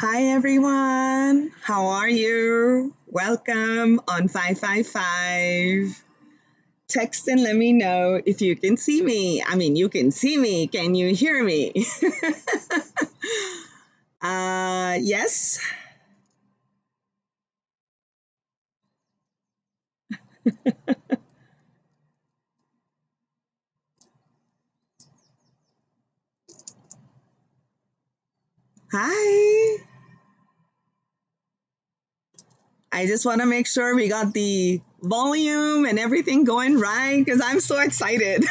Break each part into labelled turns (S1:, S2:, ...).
S1: Hi everyone, how are you? Welcome on 555. Text and let me know if you can see me. I mean, you can see me. Can you hear me? Yes. Hi. I just want to make sure we got the volume and everything going right because I'm so excited.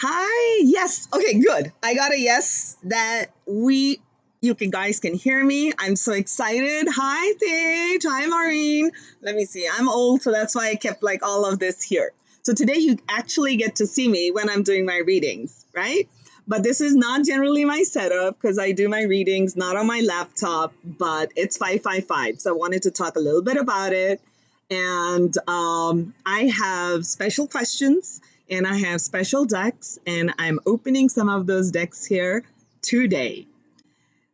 S1: Hi. Yes. Okay, good. I got a yes that you guys can hear me. I'm so excited. Hi, Paige. Hi, Maureen. Let me see. I'm old, so that's why I kept like all of this here. So today you actually get to see me when I'm doing my readings, right? But this is not generally my setup because I do my readings not on my laptop, but it's 555. So I wanted to talk a little bit about it. And I have special questions and I have special decks, and I'm opening some of those decks here today.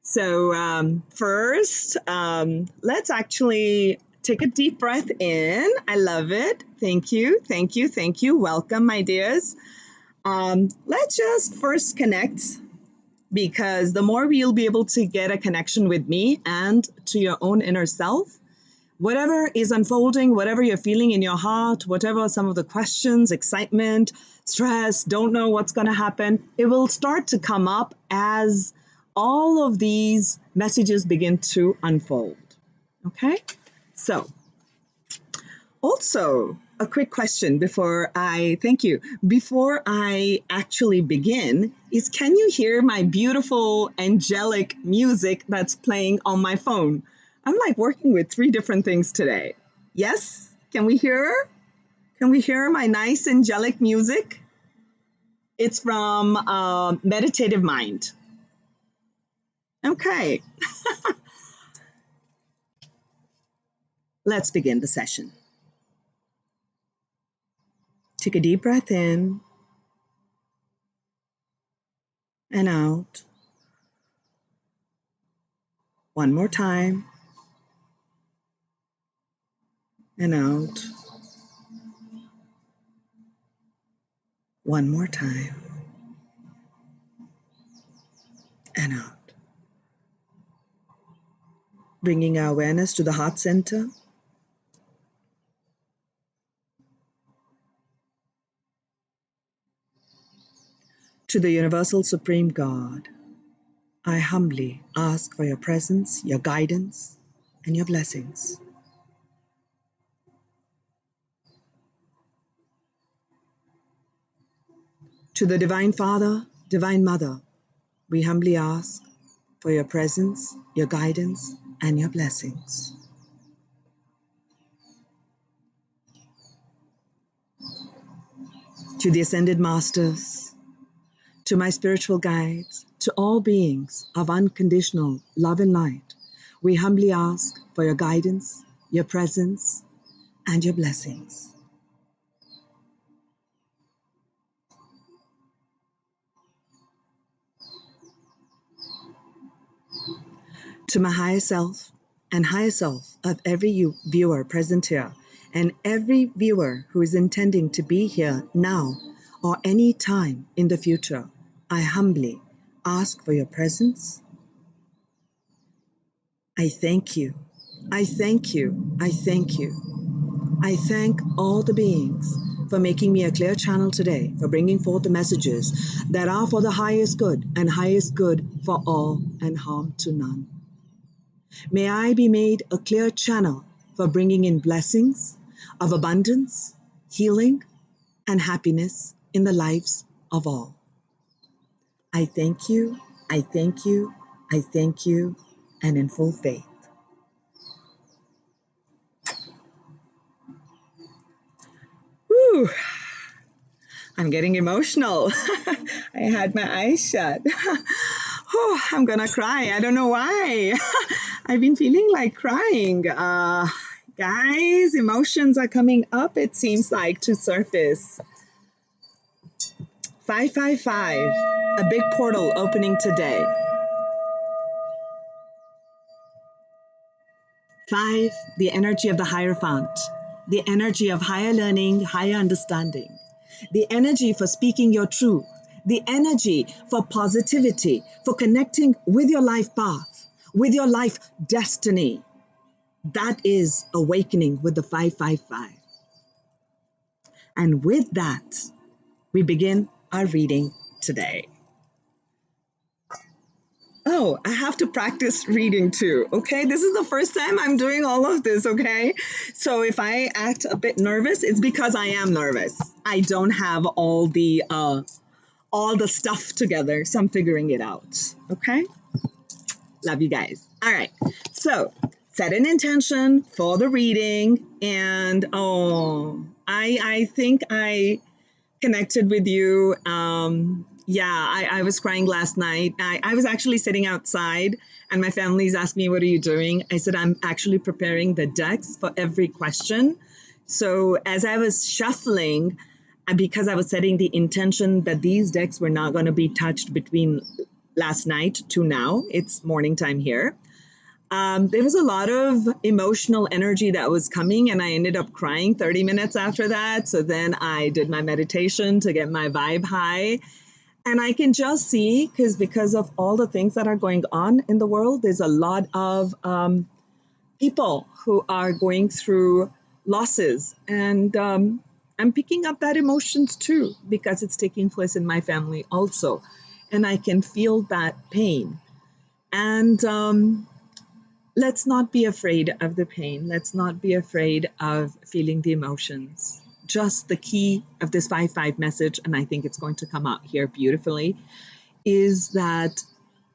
S1: So, first, let's actually take a deep breath in. I love it. Thank you, thank you, thank you. Welcome, my dears. Let's just first connect because the more you'll be able to get a connection with me and to your own inner self, whatever is unfolding, whatever you're feeling in your heart, whatever some of the questions, excitement, stress, don't know what's going to happen, it will start to come up as all of these messages begin to unfold. Okay? So, also, a quick question before I actually begin is, can you hear my beautiful angelic music that's playing on my phone? I'm like working with 3 different things today. Yes? Can we hear? Can we hear my nice angelic music? It's from Meditative Mind. Okay. Let's begin the session. Take a deep breath in and out. One more time. And out. One more time. And out. Bringing our awareness to the heart center. To the Universal Supreme God, I humbly ask for your presence, your guidance, and your blessings. To the Divine Father, Divine Mother, we humbly ask for your presence, your guidance, and your blessings. To the Ascended Masters, to my spiritual guides, to all beings of unconditional love and light, we humbly ask for your guidance, your presence, and your blessings. To my higher self and higher self of every viewer present here, and every viewer who is intending to be here now or any time in the future, I humbly ask for your presence. I thank you. I thank you. I thank you. I thank all the beings for making me a clear channel today, for bringing forth the messages that are for the highest good and highest good for all and harm to none. May I be made a clear channel for bringing in blessings of abundance, healing, and happiness in the lives of all. I thank you, I thank you, I thank you, and in full faith. Whew. I'm getting emotional. I had my eyes shut. Oh, I'm gonna cry. I don't know why. I've been feeling like crying. Guys, emotions are coming up, it seems like, to surface. 555, a big portal opening today. 5, the energy of the Hierophant, the energy of higher learning, higher understanding, the energy for speaking your truth, the energy for positivity, for connecting with your life path, with your life destiny. That is awakening with the 555. And with that, we begin our reading today. Oh, I have to practice reading too, okay? This is the first time I'm doing all of this, okay? So if I act a bit nervous, it's because I am nervous. I don't have all the stuff together, so I'm figuring it out, okay? Love you guys. All right, so set an intention for the reading, and I think I connected with you. I was crying last night. I was actually sitting outside and my family's asking me, what are you doing? I said, I'm actually preparing the decks for every question. So as I was shuffling, because I was setting the intention that these decks were not going to be touched between last night to now, it's morning time here. There was a lot of emotional energy that was coming, and I ended up crying 30 minutes after that. So then I did my meditation to get my vibe high. And I can just see, because of all the things that are going on in the world, there's a lot of people who are going through losses. And I'm picking up that emotions too, because it's taking place in my family also. And I can feel that pain. And let's not be afraid of the pain. Let's not be afraid of feeling the emotions. Just the key of this 5-5 message, and I think it's going to come out here beautifully, is that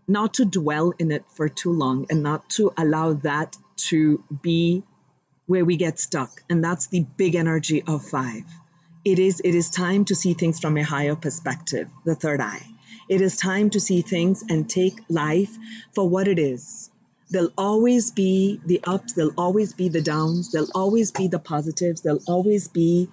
S1: not to dwell in it for too long and not to allow that to be where we get stuck. And that's the big energy of 5. It is time to see things from a higher perspective, the third eye. It is time to see things and take life for what it is. There'll always be the ups, there'll always be the downs, there'll always be the positives, there'll always be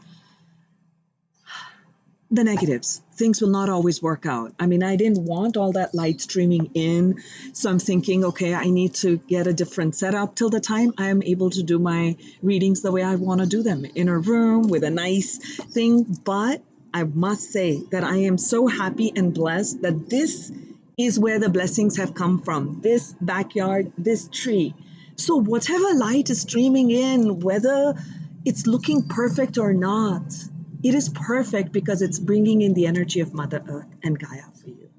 S1: the negatives. Things will not always work out. I mean, I didn't want all that light streaming in, so I'm thinking, okay, I need to get a different setup till the time I am able to do my readings the way I want to do them, in a room with a nice thing. But I must say that I am so happy and blessed that this is where the blessings have come from, this backyard, this tree. So whatever light is streaming in, whether it's looking perfect or not, it is perfect because it's bringing in the energy of Mother Earth and Gaia for you.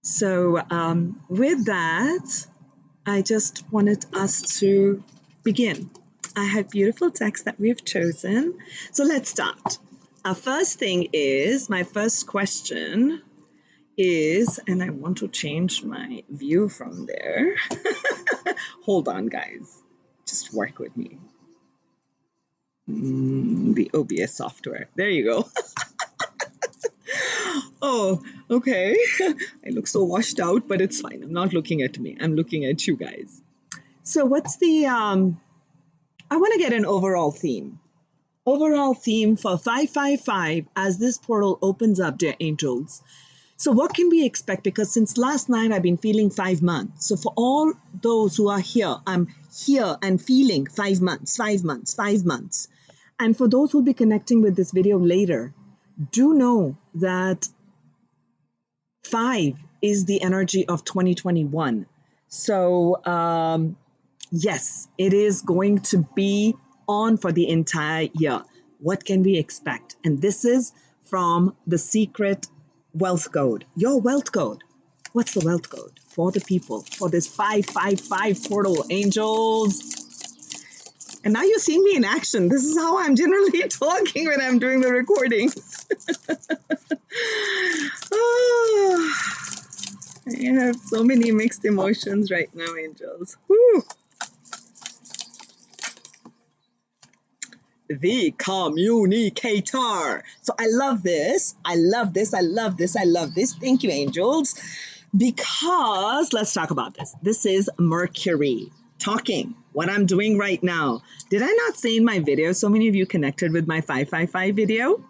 S1: So with that, I just wanted us to begin. I have beautiful texts that we've chosen. So let's start. Our first thing is, my first question is, and I want to change my view from there. Hold on, guys. Just work with me. The OBS software. There you go. Oh, okay. I look so washed out, but it's fine. I'm not looking at me. I'm looking at you guys. So what's the, I want to get an overall theme. Overall theme for 555 as this portal opens up, dear angels. So what can we expect? Because since last night, I've been feeling 5 months. So for all those who are here, I'm here and feeling 5 months, 5 months, 5 months. And for those who'll be connecting with this video later, do know that 5 is the energy of 2021. So yes, it is going to be on for the entire year. What can we expect? And this is from the secret wealth code, your wealth code. What's the wealth code for the people, for this 555 portal, angels? And now you're seeing me in action. This is how I'm generally talking when I'm doing the recording. Oh, I have so many mixed emotions right now, angels. Whew. The communicator. So I love this. I love this. I love this. I love this. Thank you, angels. Because let's talk about this. This is Mercury talking. What I'm doing right now. Did I not say in my video, so many of you connected with my 555 video?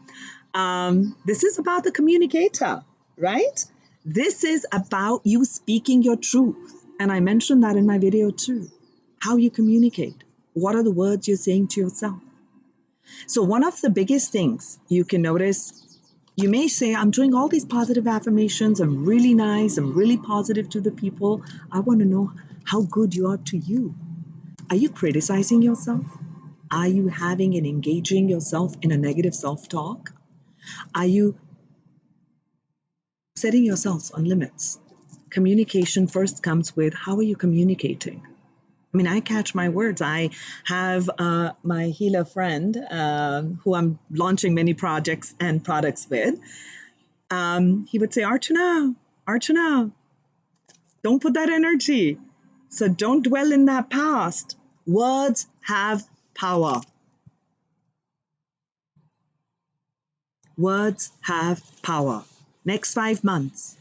S1: This is about the communicator, right? This is about you speaking your truth. And I mentioned that in my video too. how you communicate. What are the words you're saying to yourself? So one of the biggest things you can notice, you may say, I'm doing all these positive affirmations. I'm really nice. I'm really positive to the people. I want to know how good you are to you. Are you criticizing yourself? Are you having and engaging yourself in a negative self-talk? Are you setting yourselves on limits? Communication first comes with how are you communicating? I mean, I catch my words. I have my healer friend who I'm launching many projects and products with. He would say, Archana, don't put that energy. So don't dwell in that past. Words have power. Words have power. Next 5 months,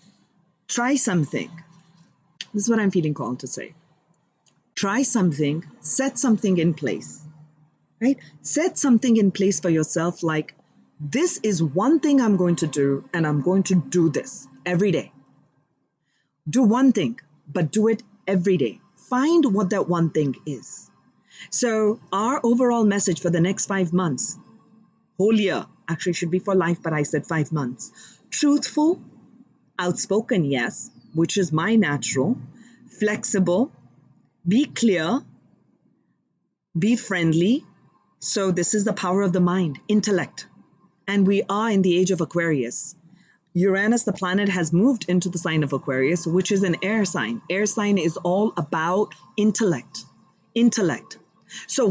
S1: try something. This is what I'm feeling called to say. Try something, set something in place, right? Set something in place for yourself like, this is one thing I'm going to do, and I'm going to do this every day. Do one thing, but do it every day. Find what that one thing is. So our overall message for the next 5 months, whole year, actually should be for life, but I said 5 months. Truthful, outspoken, yes, which is my natural. Flexible, be clear, be friendly. So this is the power of the mind, intellect. And we are in the age of Aquarius. Uranus, the planet, has moved into the sign of Aquarius, which is an air sign. Air sign is all about intellect. Intellect. So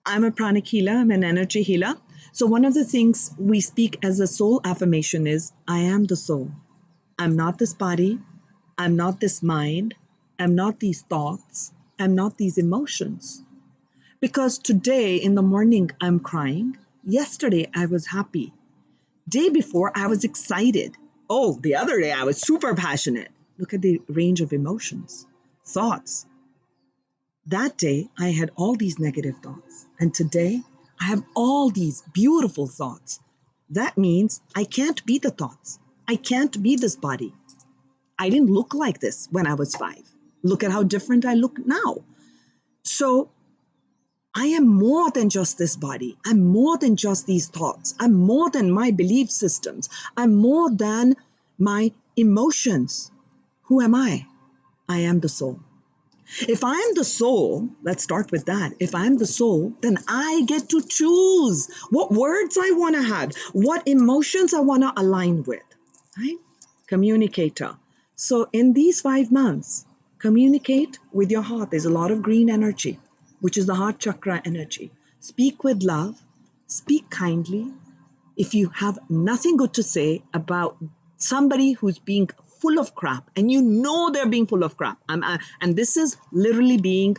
S1: I'm a pranic healer, I'm an energy healer. So one of the things we speak as a soul affirmation is, I am the soul. I'm not this body. I'm not this mind. I'm not these thoughts. I'm not these emotions. Because today in the morning, I'm crying. Yesterday, I was happy. Day before, I was excited. Oh, the other day, I was super passionate. Look at the range of emotions, thoughts. That day, I had all these negative thoughts. And today, I have all these beautiful thoughts. That means I can't be the thoughts. I can't be this body. I didn't look like this when I was 5. Look at how different I look now. So I am more than just this body. I'm more than just these thoughts. I'm more than my belief systems. I'm more than my emotions. Who am I? I am the soul. If I am the soul, let's start with that. If I'm the soul, then I get to choose what words I want to have, what emotions I want to align with, right? Communicator. So in these 5 months, communicate with your heart. There's a lot of green energy, which is the heart chakra energy. Speak with love, speak kindly. If you have nothing good to say about somebody who's being full of crap, and you know they're being full of crap, and this is literally being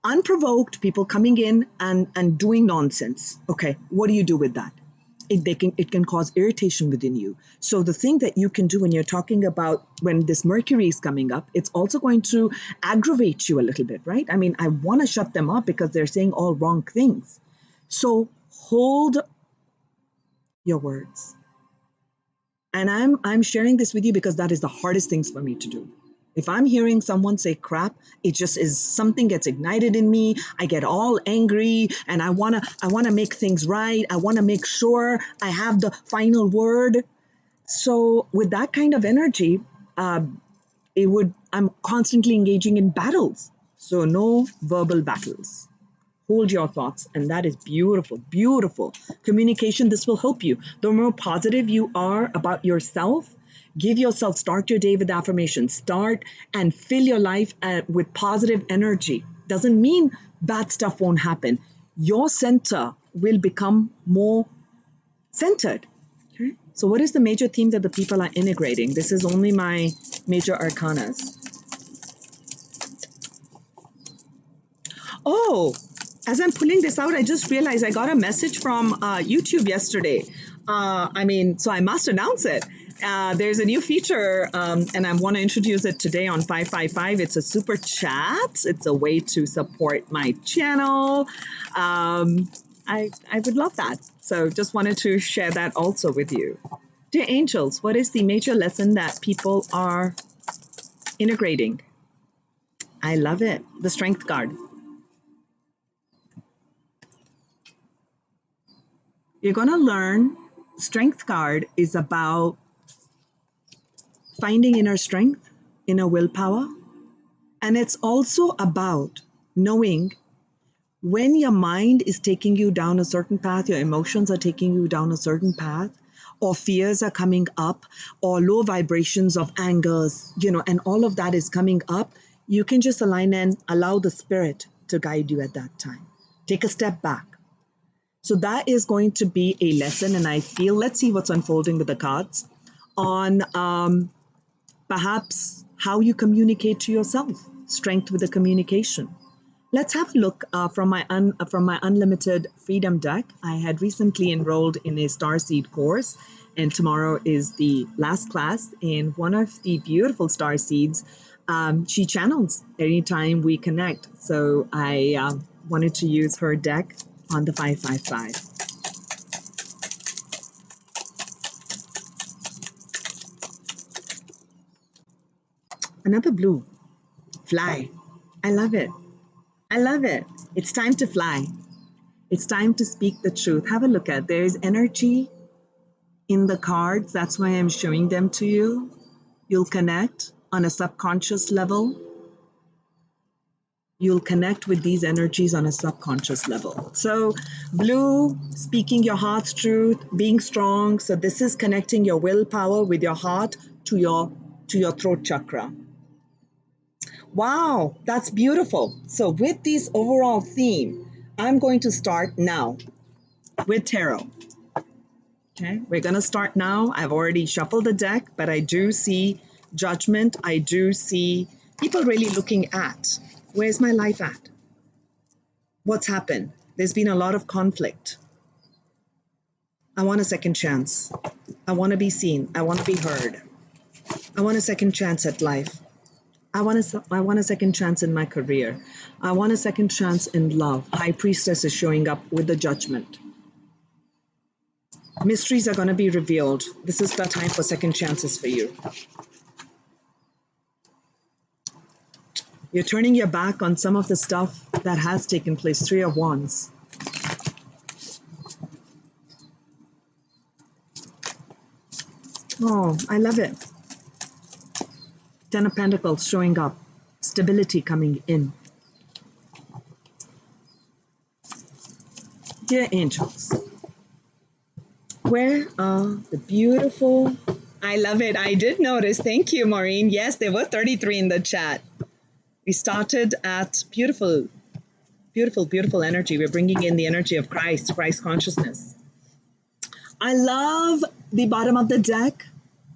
S1: unprovoked, people coming in and doing nonsense. Okay, what do you do with that? It can cause irritation within you. So the thing that you can do when you're talking about when this Mercury is coming up, it's also going to aggravate you a little bit, right? I mean, I want to shut them up because they're saying all wrong things. So hold your words. And I'm sharing this with you because that is the hardest things for me to do. If I'm hearing someone say crap, it just is something gets ignited in me. I get all angry and I wanna make things right. I wanna make sure I have the final word. So with that kind of energy, I'm constantly engaging in battles. So no verbal battles. Hold your thoughts, and that is beautiful, beautiful. Communication, this will help you. The more positive you are about yourself, start your day with affirmations. Start and fill your life with positive energy. Doesn't mean bad stuff won't happen. Your center will become more centered. Okay? So what is the major theme that the people are integrating? This is only my major arcanas. Oh, as I'm pulling this out, I just realized I got a message from YouTube yesterday. So I must announce it. There's a new feature, and I want to introduce it today on 555. It's a super chat. It's a way to support my channel. I would love that. So just wanted to share that also with you. Dear angels, what is the major lesson that people are integrating? I love it. The strength card. You're going to learn strength card is about finding inner strength, inner willpower. And it's also about knowing when your mind is taking you down a certain path, your emotions are taking you down a certain path, or fears are coming up, or low vibrations of angers, and all of that is coming up, you can just align and allow the spirit to guide you at that time. Take a step back. So that is going to be a lesson, and I feel, let's see what's unfolding with the cards, on perhaps how you communicate to yourself, strength with the communication. Let's have a look from my Unlimited Freedom deck. I had recently enrolled in a Starseed course, and tomorrow is the last class. And one of the beautiful Starseeds, she channels anytime we connect. So I wanted to use her deck on the 555. Another blue. Fly. I love it. I love it. It's time to fly. It's time to speak the truth. Have a look at, there's energy in the cards. That's why I'm showing them to you. You'll connect on a subconscious level. You'll connect with these energies on a subconscious level. So blue, speaking your heart's truth, being strong. So this is connecting your willpower with your heart to your throat chakra. Wow, that's beautiful. So with this overall theme, I'm going to start now with tarot. Okay, we're going to start now. I've already shuffled the deck, but I do see judgment. I do see people really looking at, where's my life at? What's happened? There's been a lot of conflict. I want a second chance. I want to be seen. I want to be heard. I want a second chance at life. I want a second chance in my career. I want a second chance in love. High Priestess is showing up with the judgment. Mysteries are going to be revealed. This is the time for second chances for you. You're turning your back on some of the stuff that has taken place. Three of Wands. Oh, I love it. Ten of Pentacles showing up. Stability coming in. Dear angels, where are the beautiful... I love it. I did notice. Thank you, Maureen. Yes, there were 33 in the chat. We started at beautiful, beautiful, beautiful energy. We're bringing in the energy of Christ consciousness. I love the bottom of the deck.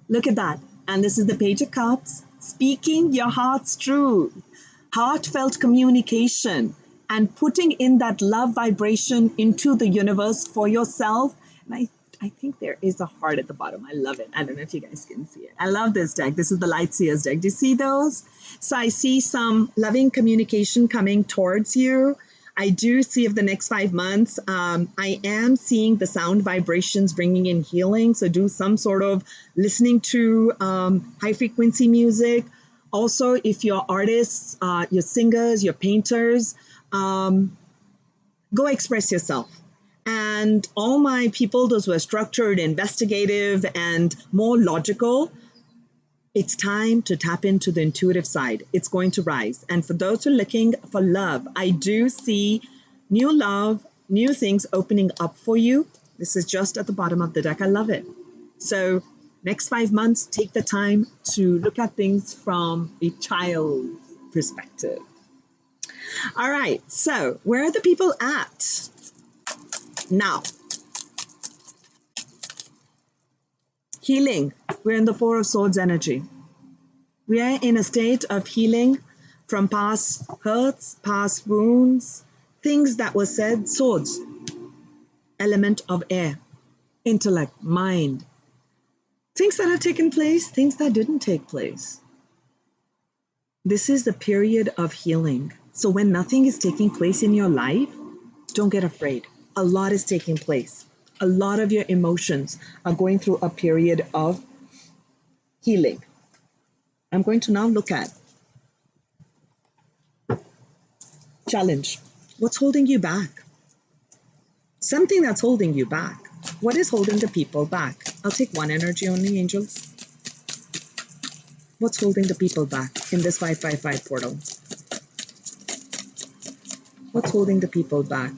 S1: Look at that. And this is the Page of Cups. Speaking your heart's truth. Heartfelt communication. And putting in that love vibration into the universe for yourself. And I think there is a heart at the bottom. I love it. I don't know if you guys can see it. I love this deck. This is the Light Seers deck. Do you see those? So I see some loving communication coming towards you. I do see of the next 5 months, I am seeing the sound vibrations bringing in healing. So do some sort of listening to high frequency music. Also, if you're artists, you're singers, you're painters, go express yourself. And all my people, those who are structured, investigative, and more logical, it's time to tap into the intuitive side. It's going to rise. And for those who are looking for love, I do see new love, new things opening up for you. This is just at the bottom of the deck. I love it. So next 5 months, take the time to look at things from a child's perspective. All right. So where are the people at? Now, healing. We're in the Four of Swords energy. We are in a state of healing from past hurts, past wounds, things that were said. Swords, element of air, intellect, mind, things that have taken place, things that didn't take place. This is the period of healing. So when nothing is taking place in your life, don't get afraid. A lot is taking place. A lot of your emotions are going through a period of healing. I'm going to now look at Challenge. What's holding you back? Something that's holding you back. What is holding the people back? I'll take one energy only, angels. What's holding the people back in this 555 portal? What's holding the people back?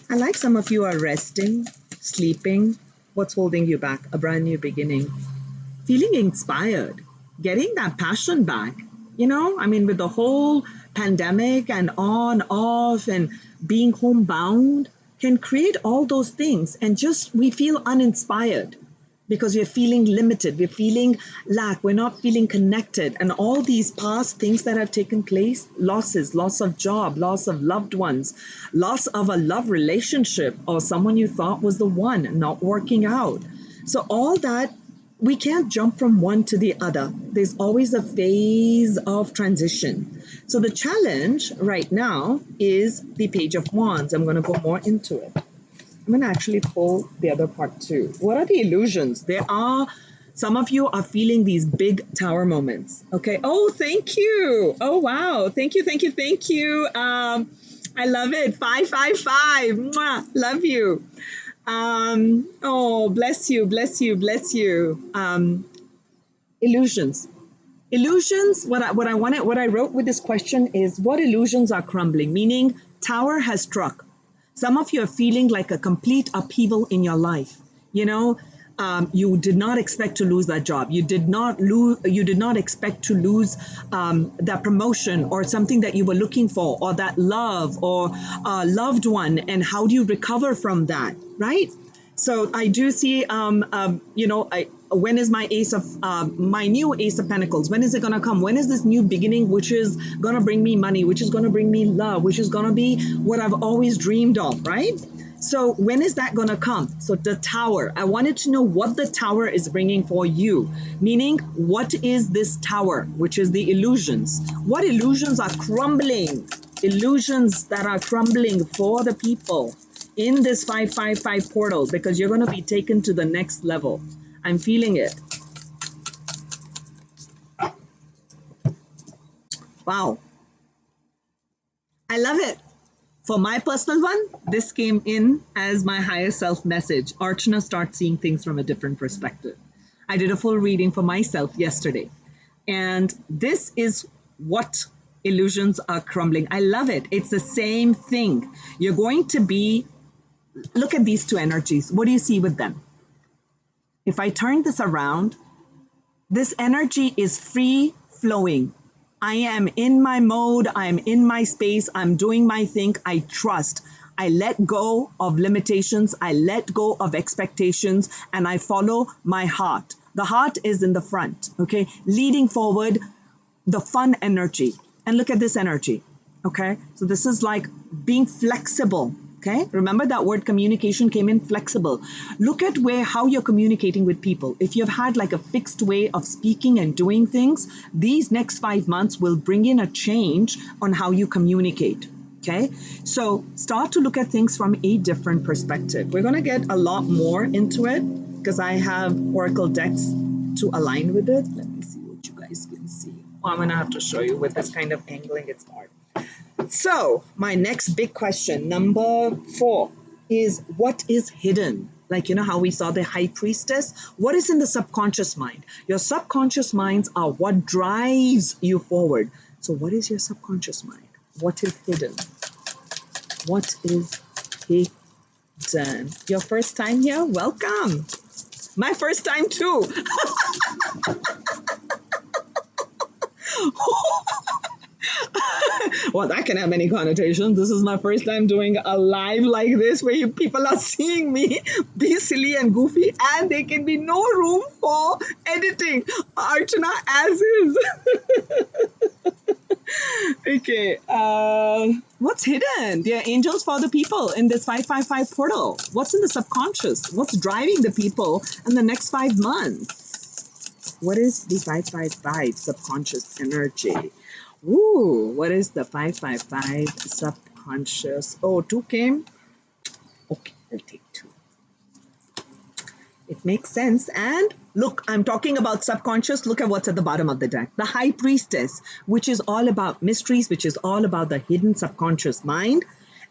S1: I like some of you are resting, sleeping. What's holding you back? A brand new beginning. Feeling inspired, getting that passion back. You know, I mean, with the whole pandemic and on, off, and being homebound can create all those things. And just we feel uninspired because we're feeling limited, we're feeling lack, we're not feeling connected. And all these past things that have taken place, losses, loss of job, loss of loved ones, loss of a love relationship or someone you thought was the one, not working out. So all that, we can't jump from one to the other. There's always a phase of transition. So the challenge right now is the Page of Wands. I'm going to go more into it. I'm going to actually pull the other part too. What are the illusions? There are, some of you are feeling these big tower moments. Okay. Oh, thank you. Oh, wow. Thank you, thank you, thank you. I love it. 555. Mwah. Love you. Oh, bless you, bless you, bless you. Illusions. Illusions, what I wrote with this question is, what illusions are crumbling? Meaning, tower has struck. Some of you are feeling like a complete upheaval in your life. You know, you did not expect to lose that job. You did not expect to lose that promotion or something that you were looking for, or that love or loved one. And how do you recover from that, right? So I do see, when is my my new Ace of Pentacles? When is it going to come? When is this new beginning, which is going to bring me money, which is going to bring me love, which is going to be what I've always dreamed of, right? So when is that going to come? So the tower, I wanted to know what the tower is bringing for you, meaning what is this tower, which is the illusions. What illusions are crumbling? Illusions that are crumbling for the people in this 555 portal, because you're going to be taken to the next level. I'm feeling it. Wow. I love it. For my personal one, this came in as my higher self message. Archana, start seeing things from a different perspective. I did a full reading for myself yesterday. And this is what illusions are crumbling. I love it. It's the same thing. You're going to be, look at these two energies. What do you see with them? If I turn this around, this energy is free flowing. I am in my mode. I'm in my space. I'm doing my thing. I trust. I let go of limitations. I let go of expectations, and I follow my heart. The heart is in the front, okay? Leading forward, the fun energy. And look at this energy, okay? So this is like being flexible. Okay, remember that word communication came in, flexible. Look at how you're communicating with people. If you've had like a fixed way of speaking and doing things, these next 5 months will bring in a change on how you communicate. Okay, so start to look at things from a different perspective. We're going to get a lot more into it because I have oracle decks to align with it. Let me see what you guys can see. Oh, I'm going to have to show you with this kind of angling, it's hard. So my next big question, number 4, is what is hidden? Like, you know how we saw the high priestess? What is in the subconscious mind? Your subconscious minds are what drives you forward. So what is your subconscious mind? What is hidden? What is hidden? Your first time here? Welcome. My first time too. Well, that can have many connotations. This is my first time doing a live like this where people are seeing me be silly and goofy, and there can be no room for editing. Archana as is. Okay. What's hidden? There are angels for the people in this 555 portal. What's in the subconscious? What's driving the people in the next 5 months? What is the 555 subconscious energy? Ooh, what is the 555 subconscious? Oh, 2 came. Okay, I'll take 2. It makes sense. And look, I'm talking about subconscious. Look at what's at the bottom of the deck. The High Priestess, which is all about mysteries, which is all about the hidden subconscious mind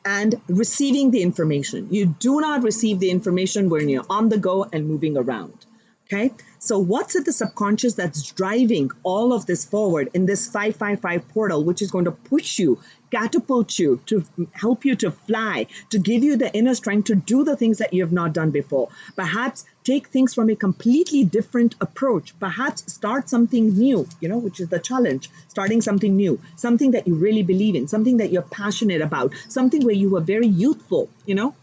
S1: and receiving the information. You do not receive the information when you're on the go and moving around. Okay, so what's at the subconscious that's driving all of this forward in this 555 portal, which is going to push you, catapult you, to help you to fly, to give you the inner strength to do the things that you have not done before. Perhaps take things from a completely different approach. Perhaps start something new, which is the challenge. Starting something new, something that you really believe in, something that you're passionate about, something where you were very youthful,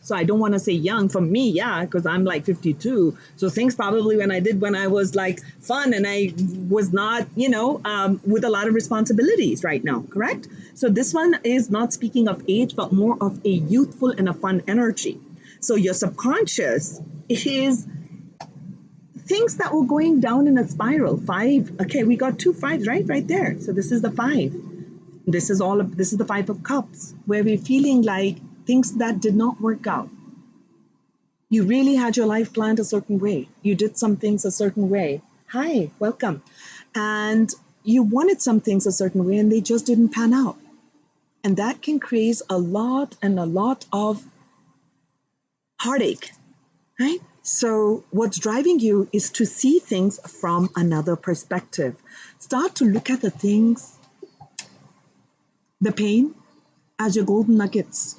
S1: So I don't want to say young. For me, yeah, because I'm like 52. So things probably when I was like fun and I was not, with a lot of responsibilities right now, correct? So this one is not speaking of age, but more of a youthful and a fun energy. So your subconscious is things that were going down in a spiral. 5. Okay, we got 2 5s right there. So this is the 5. This is the 5 of cups, where we're feeling like things that did not work out. You really had your life planned a certain way. You did some things a certain way. Hi, welcome. And you wanted some things a certain way and they just didn't pan out. And that can create a lot of heartache, right? So what's driving you is to see things from another perspective. Start to look at the things, the pain, as your golden nuggets,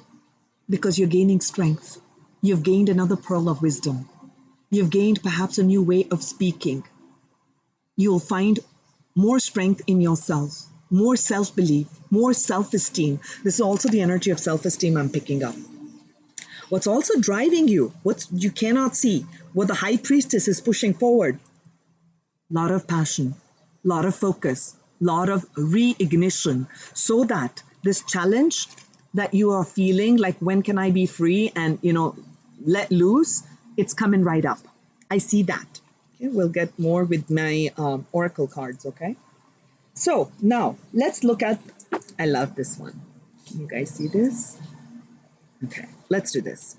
S1: because you're gaining strength. You've gained another pearl of wisdom. You've gained perhaps a new way of speaking. You'll find more strength in yourself, more self-belief, more self-esteem. This is also the energy of self-esteem I'm picking up. What's also driving you, what you cannot see, what the High Priestess is pushing forward, a lot of passion, a lot of focus, a lot of reignition, so that this challenge that you are feeling like, when can I be free and, let loose, it's coming right up. I see that. Okay, we'll get more with my oracle cards, okay? So now let's look at, I love this one. Can you guys see this? Okay, let's do this.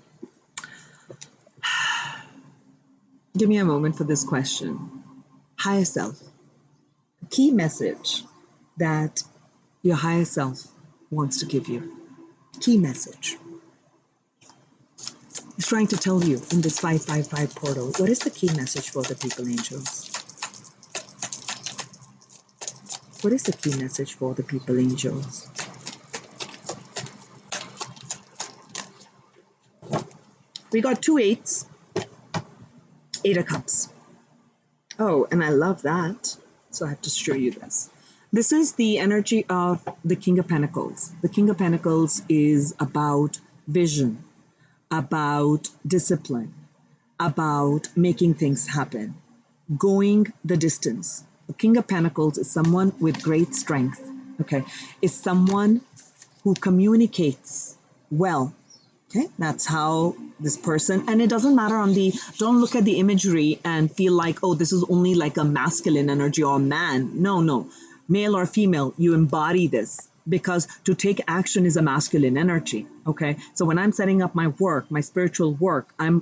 S1: Give me a moment for this question. Higher self. Key message that your higher self wants to give you. Key message. He's trying to tell you in this 555 portal, what is the key message for the people angels? What is the key message for the people angels? We got 2 8s, 8 of cups. Oh, and I love that. So I have to show you this. This is the energy of the King of Pentacles. The King of Pentacles is about vision, about discipline, about making things happen, going the distance. The King of Pentacles is someone with great strength, okay? Is someone who communicates well, okay? That's how this person, and it doesn't matter don't look at the imagery and feel like, oh, this is only like a masculine energy or a man. No. Male or female, you embody this, because to take action is a masculine energy, okay? So when I'm setting up my work, my spiritual work, I'm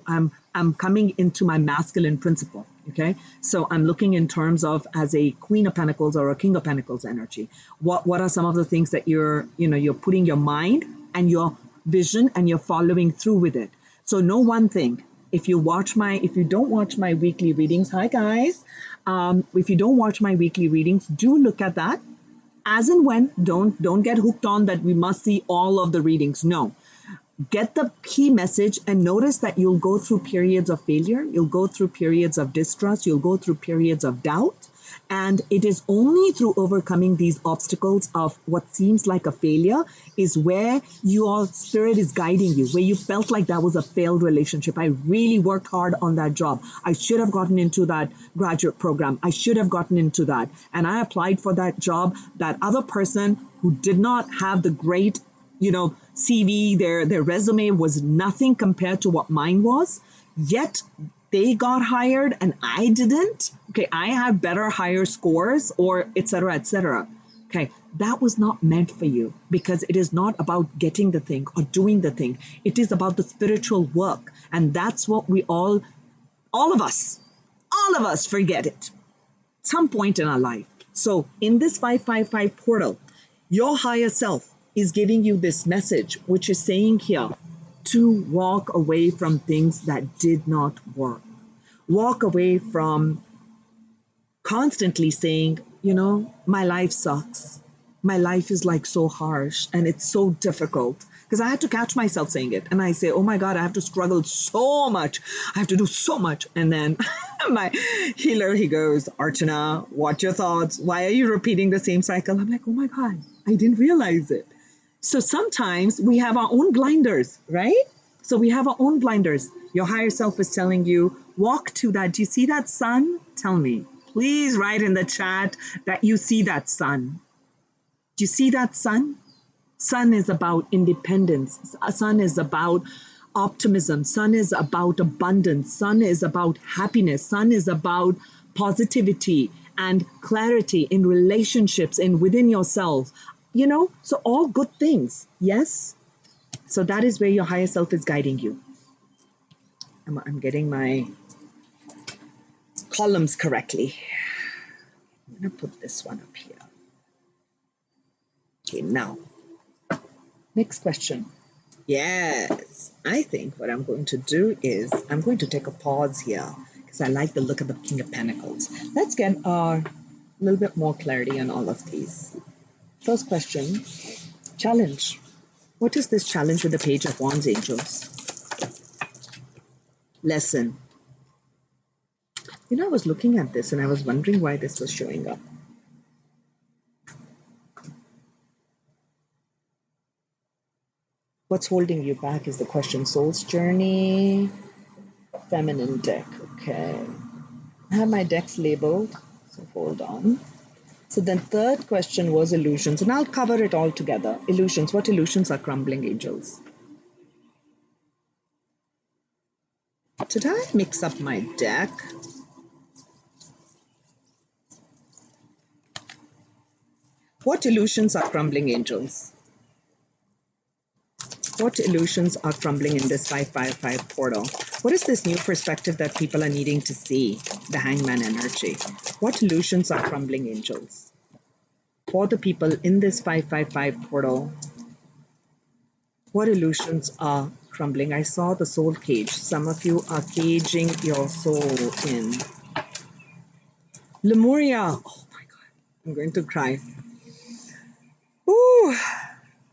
S1: coming into my masculine principle, okay? So I'm looking in terms of as a Queen of Pentacles or a King of Pentacles energy. What are some of the things that you're putting your mind and your vision and you're following through with it? So know one thing. If you don't watch my weekly readings, hi guys. If you don't watch my weekly readings, do look at that. As and when, don't get hooked on that we must see all of the readings. No. Get the key message and notice that you'll go through periods of failure. You'll go through periods of distrust. You'll go through periods of doubt. And it is only through overcoming these obstacles of what seems like a failure is where your spirit is guiding you, where you felt like that was a failed relationship. I really worked hard on that job. I should have gotten into that graduate program. I should have gotten into that. And I applied for that job. That other person who did not have the great, CV, their resume was nothing compared to what mine was. Yet they got hired and I didn't. Okay, I had better higher scores or et cetera, et cetera. Okay, that was not meant for you, because it is not about getting the thing or doing the thing. It is about the spiritual work. And that's what we all of us, All of us forget it some point in our life. So in this 555 portal, your higher self is giving you this message, which is saying here to walk away from things that did not work. Walk away from constantly saying, my life sucks. My life is like so harsh and it's so difficult. Because I had to catch myself saying it. And I say, oh my God, I have to struggle so much. I have to do so much. And then my healer, he goes, Archana, watch your thoughts. Why are you repeating the same cycle? I'm like, oh my God, I didn't realize it. So sometimes we have our own blinders, right? So we have our own blinders. Your higher self is telling you, walk to that. Do you see that sun? Tell me. Please write in the chat that you see that sun. Do you see that sun? Sun is about independence. Sun is about optimism. Sun is about abundance. Sun is about happiness. Sun is about positivity and clarity in relationships and within yourself. So all good things. Yes? So that is where your higher self is guiding you. I'm getting my columns correctly. I'm going to put this one up here. Okay, now, next question. Yes, I think what I'm going to do is I'm going to take a pause here because I like the look of the King of Pentacles. Let's get a little bit more clarity on all of these. First question, challenge. What is this challenge with the Page of Wands, angels? Lesson. I was looking at this and I was wondering why this was showing up. What's holding you back is the question. Soul's journey, feminine deck. Okay. I have my decks labeled, so hold on. So then third question was illusions, and I'll cover it all together. Illusions. What illusions are crumbling, angels? Did I mix up my deck? What illusions are crumbling, angels? What illusions are crumbling in this 555 portal? What is this new perspective that people are needing to see? The Hangman energy. What illusions are crumbling, angels? For the people in this 555 portal, what illusions are crumbling? I saw the soul cage. Some of you are caging your soul in. Lemuria. Oh my God, I'm going to cry. Ooh,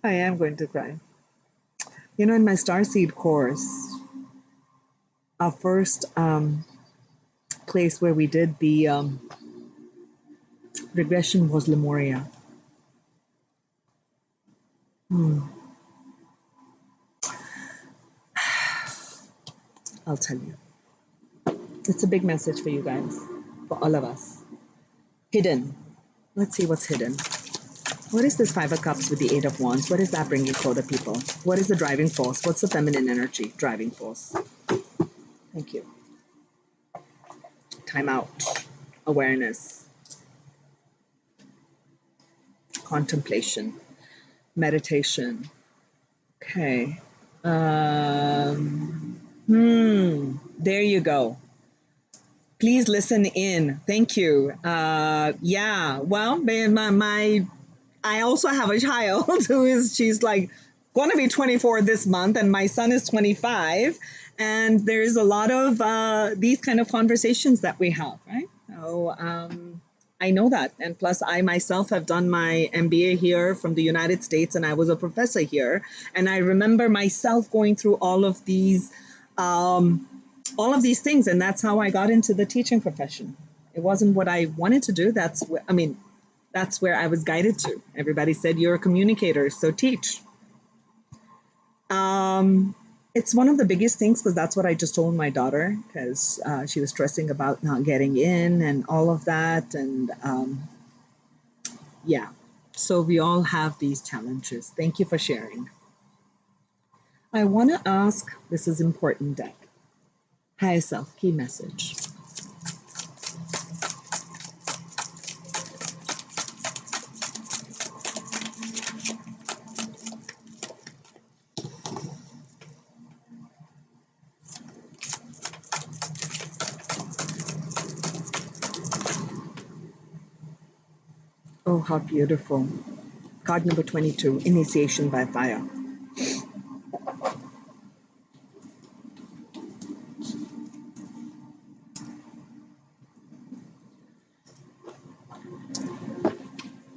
S1: I am going to cry. In my Starseed course, our first place where we did the regression was Lemuria. I'll tell you. It's a big message for you guys, for all of us. Hidden. Let's see what's hidden. What is this Five of Cups with the Eight of Wands? What is that bringing for the people? What is the driving force? What's the feminine energy driving force? Thank you. Time out. Awareness. Contemplation. Meditation. Okay. There you go. Please listen in. Thank you. Yeah. Well, I also have a child she's like going to be 24 this month, and my son is 25. And there's a lot of these kind of conversations that we have, right? So I know that. And plus, I myself have done my MBA here from the United States, and I was a professor here. And I remember myself going through all of these things. And that's how I got into the teaching profession. It wasn't what I wanted to do. That's where I was guided to. Everybody said, you're a communicator, so teach. It's one of the biggest things because that's what I just told my daughter, because she was stressing about not getting in and all of that. And yeah, so we all have these challenges. Thank you for sharing. I want to ask, this is important, deck. Higher self, key message. Oh, how beautiful. Card number 22, initiation by fire.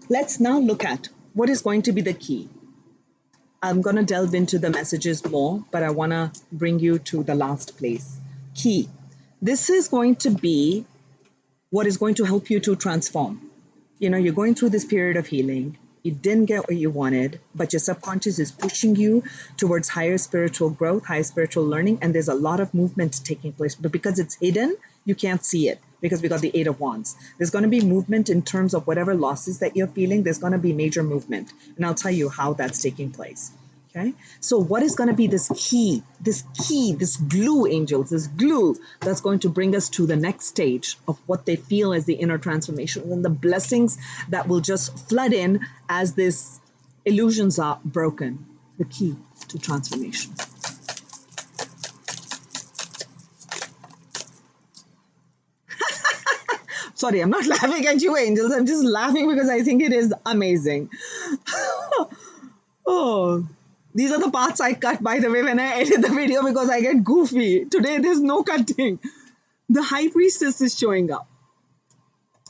S1: Let's now look at what is going to be the key. I'm going to delve into the messages more, but I want to bring you to the last place. Key. This is going to be what is going to help you to transform. You know, you're going through this period of healing. You didn't get what you wanted, but your subconscious is pushing you towards higher spiritual growth, higher spiritual learning, and there's a lot of movement taking place. But because it's hidden, you can't see it because we got the Eight of Wands. There's going to be movement in terms of whatever losses that you're feeling. There's going to be major movement, and I'll tell you how that's taking place. Okay, so what is going to be this key, this glue, angels, this glue that's going to bring us to the next stage of what they feel as the inner transformation and the blessings that will just flood in as these illusions are broken. The key to transformation. Sorry, I'm not laughing at you, angels. I'm just laughing because I think it is amazing. Oh. These are the parts I cut, by the way, when I edit the video because I get goofy. Today, there's no cutting. The High Priestess is showing up.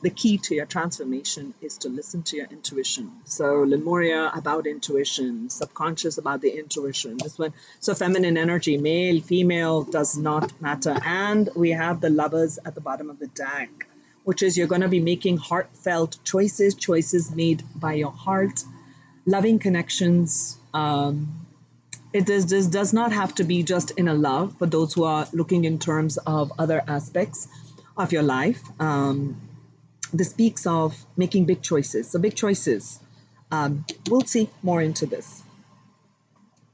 S1: The key to your transformation is to listen to your intuition. So Lemuria about intuition, subconscious about the intuition. This one, so feminine energy, male, female, does not matter. And we have the Lovers at the bottom of the deck, which is you're going to be making heartfelt choices made by your heart, loving connections. This does not have to be just in a love for those who are looking in terms of other aspects of your life. This speaks of making big choices. So big choices. We'll see more into this.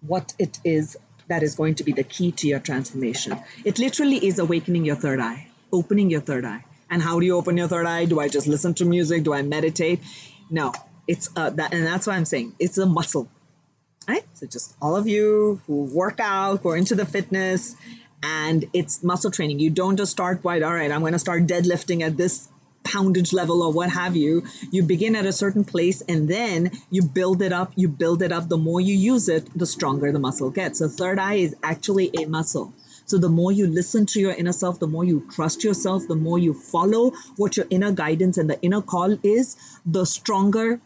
S1: What it is that is going to be the key to your transformation. It literally is awakening your third eye, opening your third eye. And how do you open your third eye? Do I just listen to music? Do I meditate? No, it's that, and that's why I'm saying it's a muscle. Right? So just all of you who work out, who are into the fitness, and it's muscle training. You don't just start by, all right, I'm going to start deadlifting at this poundage level or what have you. You begin at a certain place and then you build it up. You build it up. The more you use it, the stronger the muscle gets. So third eye is actually a muscle. So the more you listen to your inner self, the more you trust yourself, the more you follow what your inner guidance and the inner call is, the stronger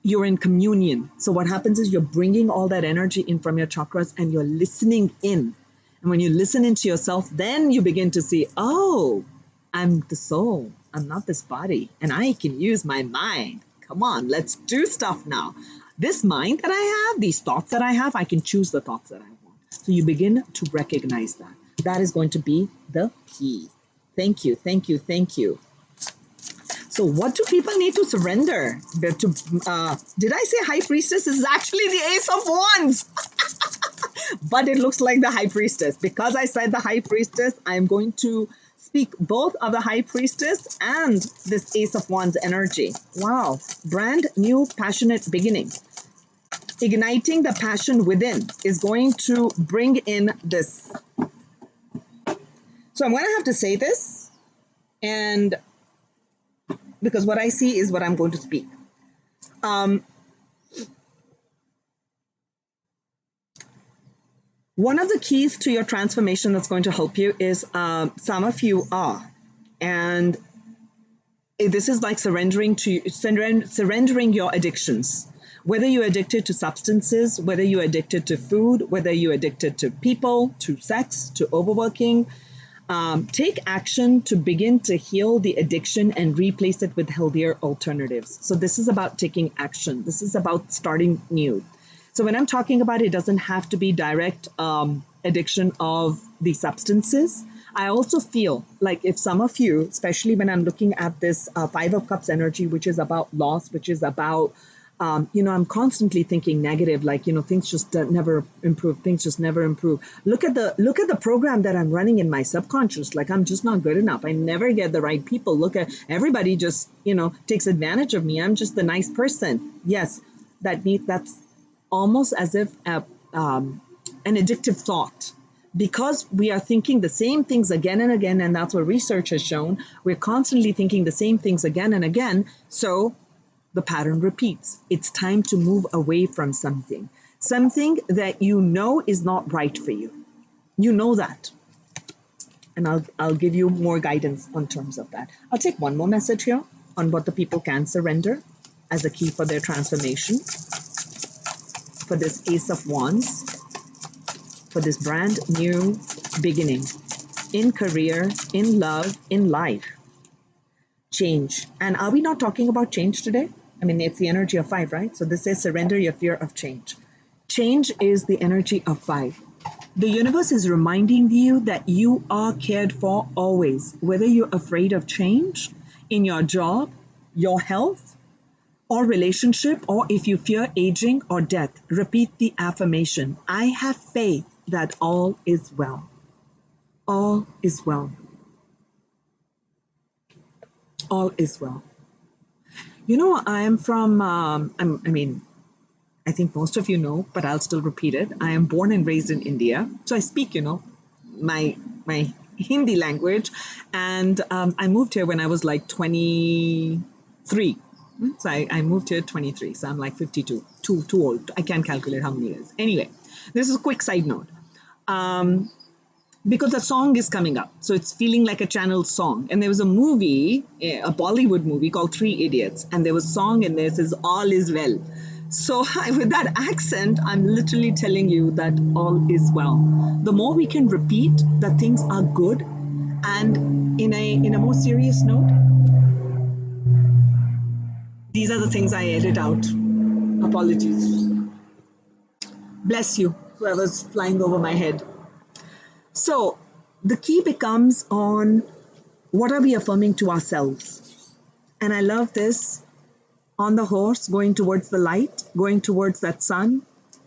S1: you're in communion. So what happens is you're bringing all that energy in from your chakras and you're listening in. And when you listen into yourself, then you begin to see, oh, I'm the soul. I'm not this body. And I can use my mind. Come on, let's do stuff now. This mind that I have, these thoughts that I have, I can choose the thoughts that I want. So you begin to recognize that. That is going to be the key. Thank you, thank you, thank you. So what do people need to surrender? Did I say High Priestess? This is actually the Ace of Wands. But it looks like the High Priestess. Because I said the High Priestess, I'm going to speak both of the High Priestess and this Ace of Wands energy. Wow. Brand new passionate beginning. Igniting the passion within is going to bring in this. So I'm going to have to say this, and because what I see is what I'm going to speak. One of the keys to your transformation that's going to help you is some of you are, and this is like surrendering your addictions. Whether you're addicted to substances, whether you're addicted to food, whether you're addicted to people, to sex, to overworking, take action to begin to heal the addiction and replace it with healthier alternatives. So this is about taking action. This is about starting new. So when I'm talking about it, doesn't have to be direct addiction of the substances. I also feel like if some of you, especially when I'm looking at this Five of Cups energy, which is about loss, which is about I'm constantly thinking negative, like, things just never improve. Things just never improve. Look at the program that I'm running in my subconscious. Like, I'm just not good enough. I never get the right people. Look at everybody just, takes advantage of me. I'm just the nice person. Yes, that's almost as if an addictive thought. Because we are thinking the same things again and again, and that's what research has shown. We're constantly thinking the same things again and again. So the pattern repeats. It's time to move away from something that you know is not right for you. You know that. And I'll give you more guidance on terms of that. I'll take one more message here on what the people can surrender as a key for their transformation, for this Ace of Wands, for this brand new beginning in career, in love, in life. Change. And are we not talking about change today? I mean, it's the energy of 5, right? So this says surrender your fear of change. Change is the energy of 5. The universe is reminding you that you are cared for always, whether you're afraid of change in your job, your health, or relationship, or if you fear aging or death. Repeat the affirmation. I have faith that all is well. All is well. All is well. You know, I am from, I think most of you know, but I'll still repeat it. I am born and raised in India. So I speak, my Hindi language. And I moved here when I was like 23. So I moved here at 23. So I'm like 52, too old. I can't calculate how many years. Anyway, this is a quick side note. Because a song is coming up. So it's feeling like a channeled song. And there was a movie, a Bollywood movie called 3 Idiots. And there was a song in there that says, all is well. So with that accent, I'm literally telling you that all is well. The more we can repeat that things are good, and in a more serious note, these are the things I edit out. Apologies. Bless you, whoever's flying over my head. So the key becomes on what are we affirming to ourselves? And I love this. On the horse, going towards the light, going towards that sun.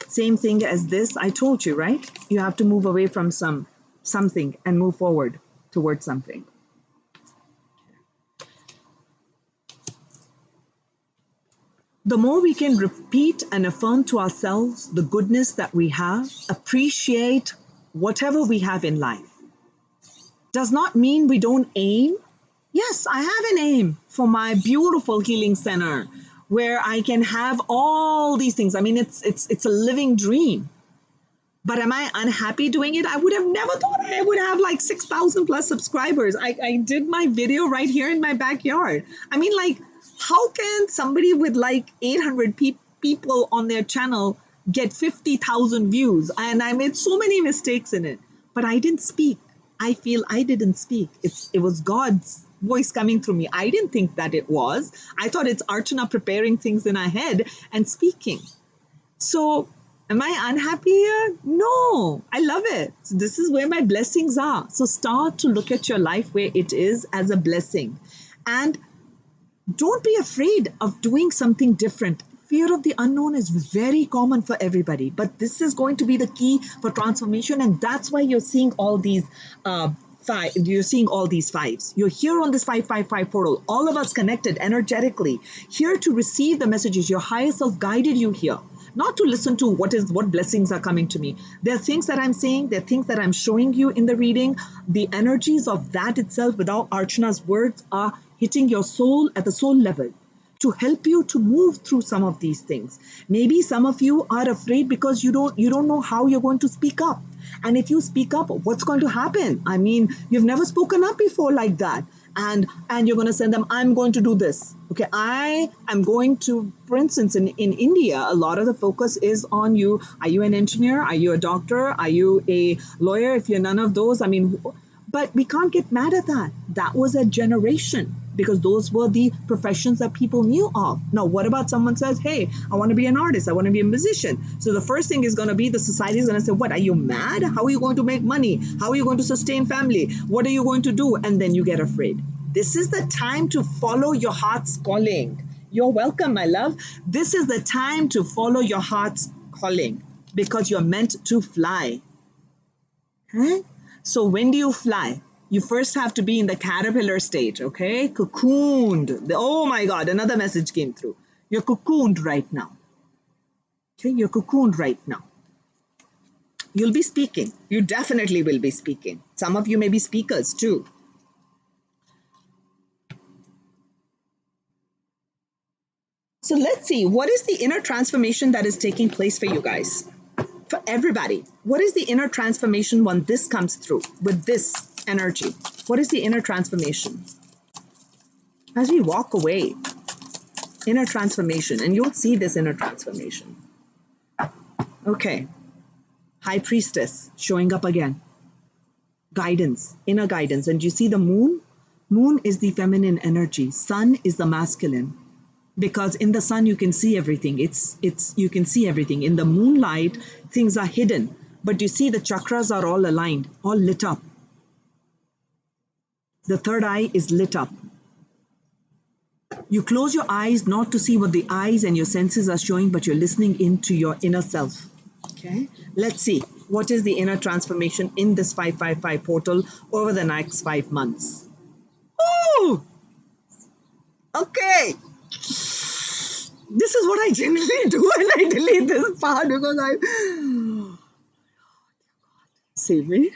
S1: Same thing as this. I told you, right? You have to move away from something and move forward towards something. The more we can repeat and affirm to ourselves the goodness that we have, appreciate whatever we have in life. Does not mean we don't aim. Yes, I have an aim for my beautiful healing center where I can have all these things. I mean, it's a living dream. But am I unhappy doing it? I would have never thought I would have like 6,000 plus subscribers. I did my video right here in my backyard. I mean, like, how can somebody with like 800 people on their channel get 50,000 views? And I made so many mistakes in it, but I didn't speak. I feel I didn't speak. It was God's voice coming through me. I didn't think that it was. I thought it's Archana preparing things in our head and speaking. So am I unhappy here? No, I love it. So this is where my blessings are. So start to look at your life where it is as a blessing. And don't be afraid of doing something different. Fear of the unknown is very common for everybody, but this is going to be the key for transformation. And that's why you're seeing all these you're seeing all these 5s. You're here on this 555 portal, all of us connected energetically, here to receive the messages. Your higher self guided you here, not to listen to what blessings are coming to me. There are things that I'm saying, there are things that I'm showing you in the reading. The energies of that itself, without Archana's words, are hitting your soul at the soul level to help you to move through some of these things. Maybe some of you are afraid because you don't know how you're going to speak up. And if you speak up, what's going to happen? I mean, you've never spoken up before like that. And you're going to send them, I'm going to do this. Okay, I am going to, for instance, in India, a lot of the focus is on you. Are you an engineer? Are you a doctor? Are you a lawyer? If you're none of those, I mean, but we can't get mad at that. That was a generation, because those were the professions that people knew of. Now, what about someone says, hey, I want to be an artist, I want to be a musician. So the first thing is going to be, the society is going to say, what, are you mad? How are you going to make money? How are you going to sustain family? What are you going to do? And then you get afraid. This is the time to follow your heart's calling. You're welcome, my love. This is the time to follow your heart's calling, because you're meant to fly. Okay? So when do you fly? You first have to be in the caterpillar stage, okay? Cocooned. Oh my God, another message came through. You're cocooned right now. Okay, you're cocooned right now. You'll be speaking. You definitely will be speaking. Some of you may be speakers too. So let's see, what is the inner transformation that is taking place for you guys? For everybody, what is the inner transformation when this comes through with this energy? What is the inner transformation? As we walk away, inner transformation, and you'll see this inner transformation. Okay, High Priestess showing up again. Guidance, inner guidance. And you see the moon? Moon is the feminine energy. Sun is the masculine. Because in the sun you can see everything. You can see everything. In the moonlight, things are hidden. But you see the chakras are all aligned, all lit up. The third eye is lit up. You close your eyes not to see what the eyes and your senses are showing, but you're listening into your inner self. Okay, let's see. What is the inner transformation in this 555 portal over the next 5 months? Oh, okay. This is what I generally do when I delete this part because save me.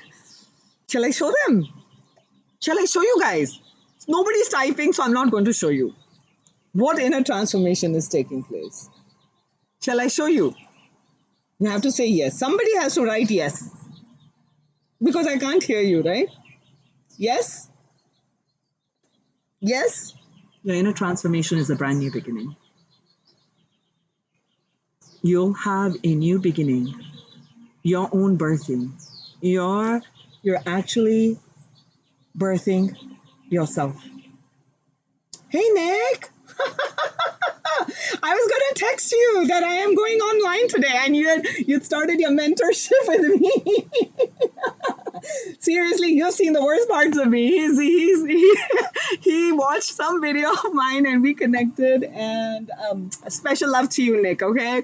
S1: Shall I show them? Shall I show you guys? Nobody's typing, so I'm not going to show you. What inner transformation is taking place? Shall I show you? You have to say yes. Somebody has to write yes. Because I can't hear you, right? Yes? Yes? Your inner transformation is a brand new beginning. You'll have a new beginning. Your own birthing. You're actually birthing yourself. Hey, Nick! I was going to text you that I am going online today and you'd started your mentorship with me. Seriously, you've seen the worst parts of me. He watched some video of mine and we connected, and a special love to you, Nick, okay?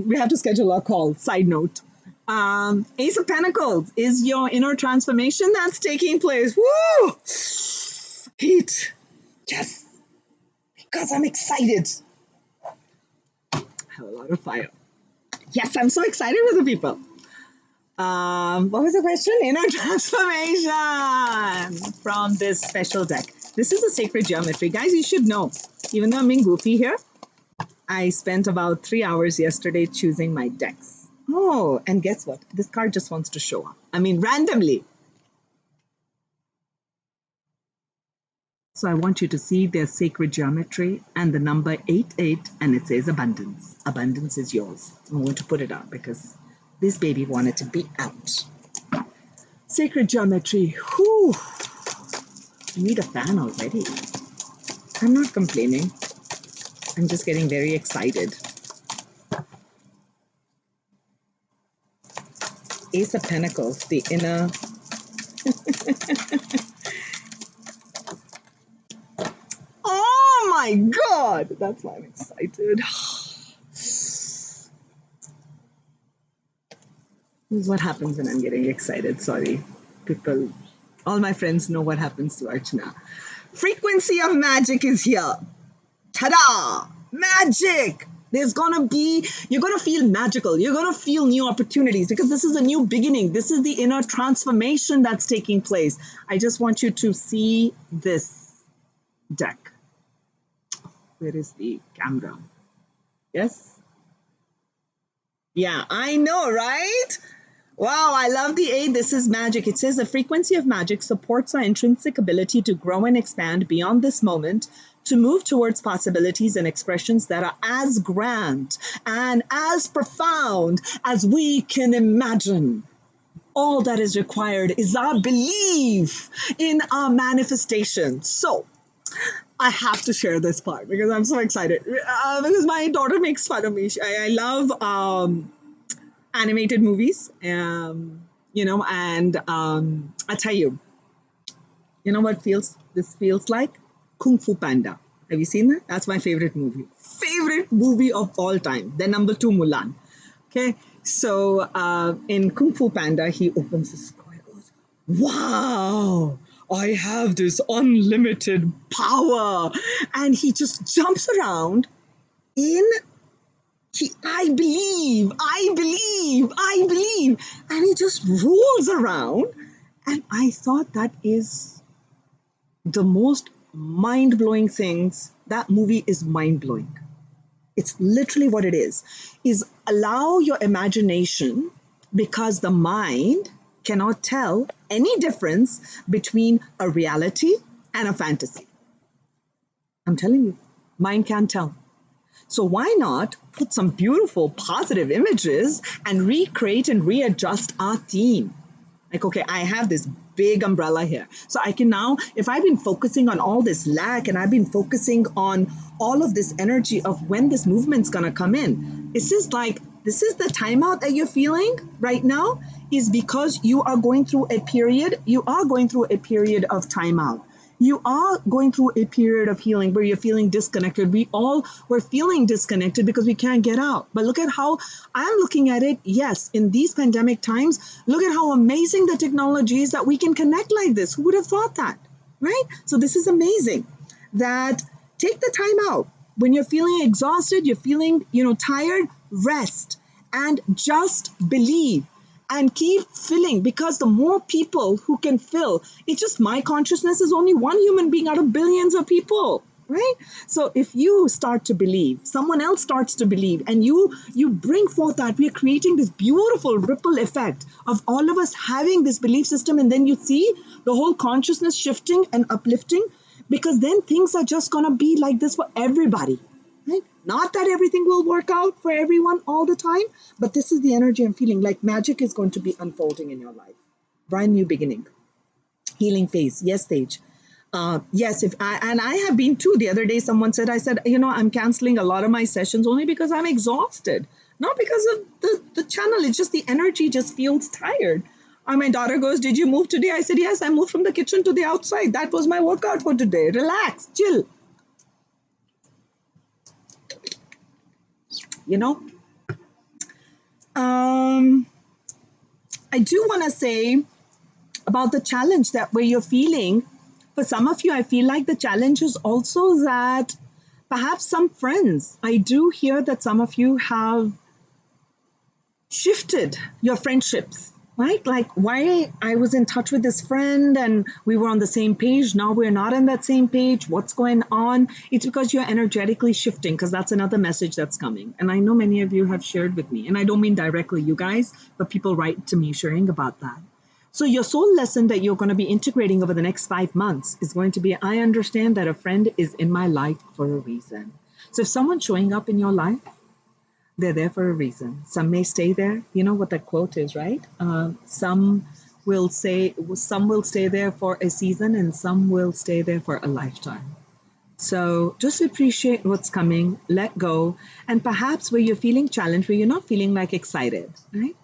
S1: We have to schedule a call, side note. Ace of Pentacles is your inner transformation that's taking place. Woo! Heat. Yes. Because I'm excited. I have a lot of fire. Yes, I'm so excited with the people. What was the question? Inner transformation from this special deck. This is a sacred geometry. Guys, you should know, even though I'm being goofy here, I spent about 3 hours yesterday choosing my decks. Oh, and guess what? This card just wants to show up. I mean, randomly. So I want you to see their sacred geometry and the number 88, and it says abundance. Abundance is yours. I'm going to put it out because this baby wanted to be out. Sacred geometry. Whew. I need a fan already. I'm not complaining. I'm just getting very excited. Ace of Pentacles, the inner... Oh my God! That's why I'm excited. This is what happens when I'm getting excited. Sorry, people. All my friends know what happens to Archana. Frequency of magic is here. Ta-da! Magic! There's gonna be, you're gonna feel magical. You're gonna feel new opportunities because this is a new beginning. This is the inner transformation that's taking place. I just want you to see this deck. Where is the camera? Yes? Yeah, I know, right? Wow, I love the 8. This is magic. It says the frequency of magic supports our intrinsic ability to grow and expand beyond this moment, to move towards possibilities and expressions that are as grand and as profound as we can imagine. All that is required is our belief in our manifestation. So, I have to share this part because I'm so excited. Because my daughter makes fun of me. I love animated movies, and I tell you, you know what this feels like? Kung Fu Panda. Have you seen that? That's my favorite movie. Favorite movie of all time. Then number 2, Mulan. Okay, so in Kung Fu Panda, he opens his door and goes, wow, I have this unlimited power. And he just jumps around I believe. And he just rolls around. And I thought that is the most mind-blowing things. That movie is mind-blowing. It's literally what it is allow your imagination, because the mind cannot tell any difference between a reality and a fantasy. I'm telling you, mind can't tell. So why not put some beautiful positive images and recreate and readjust our theme? Like, okay, I have this big umbrella here. So I can now, if I've been focusing on all this lack and I've been focusing on all of this energy of when this movement's going to come in, this is the timeout that you're feeling right now is because you are going through a period of timeout. You are going through a period of healing where you're feeling disconnected. We all were feeling disconnected because we can't get out. But look at how I'm looking at it. Yes, in these pandemic times, look at how amazing the technology is that we can connect like this. Who would have thought that, right? So this is amazing that take the time out. When you're feeling exhausted, you're feeling, tired, rest and just believe. And keep filling, because the more people who can fill, it's just my consciousness is only one human being out of billions of people, right? So if you start to believe, someone else starts to believe, and you bring forth that, we are creating this beautiful ripple effect of all of us having this belief system, and then you see the whole consciousness shifting and uplifting, because then things are just going to be like this for everybody. Right? Not that everything will work out for everyone all the time, but this is the energy I'm feeling. Like magic is going to be unfolding in your life. Brand new beginning. Healing phase. Yes, stage. Yes, I have been too. The other day someone said, I said, I'm canceling a lot of my sessions only because I'm exhausted. Not because of the channel. It's just the energy just feels tired. And my daughter goes, did you move today? I said, yes, I moved from the kitchen to the outside. That was my workout for today. Relax, chill. I do want to say about the challenge that where you're feeling. For some of you, I feel like the challenge is also that perhaps some friends, I do hear that some of you have shifted your friendships, right? Like, why I was in touch with this friend and we were on the same page. Now we're not on that same page. What's going on? It's because you're energetically shifting, because that's another message that's coming. And I know many of you have shared with me, and I don't mean directly you guys, but people write to me sharing about that. So your soul lesson that you're going to be integrating over the next 5 months is going to be, I understand that a friend is in my life for a reason. So if someone's showing up in your life, they're there for a reason. Some may stay there. You know what that quote is, right? Some will stay there for a season, and some will stay there for a lifetime. So just appreciate what's coming, let go, and perhaps where you're feeling challenged, where you're not feeling like excited, right?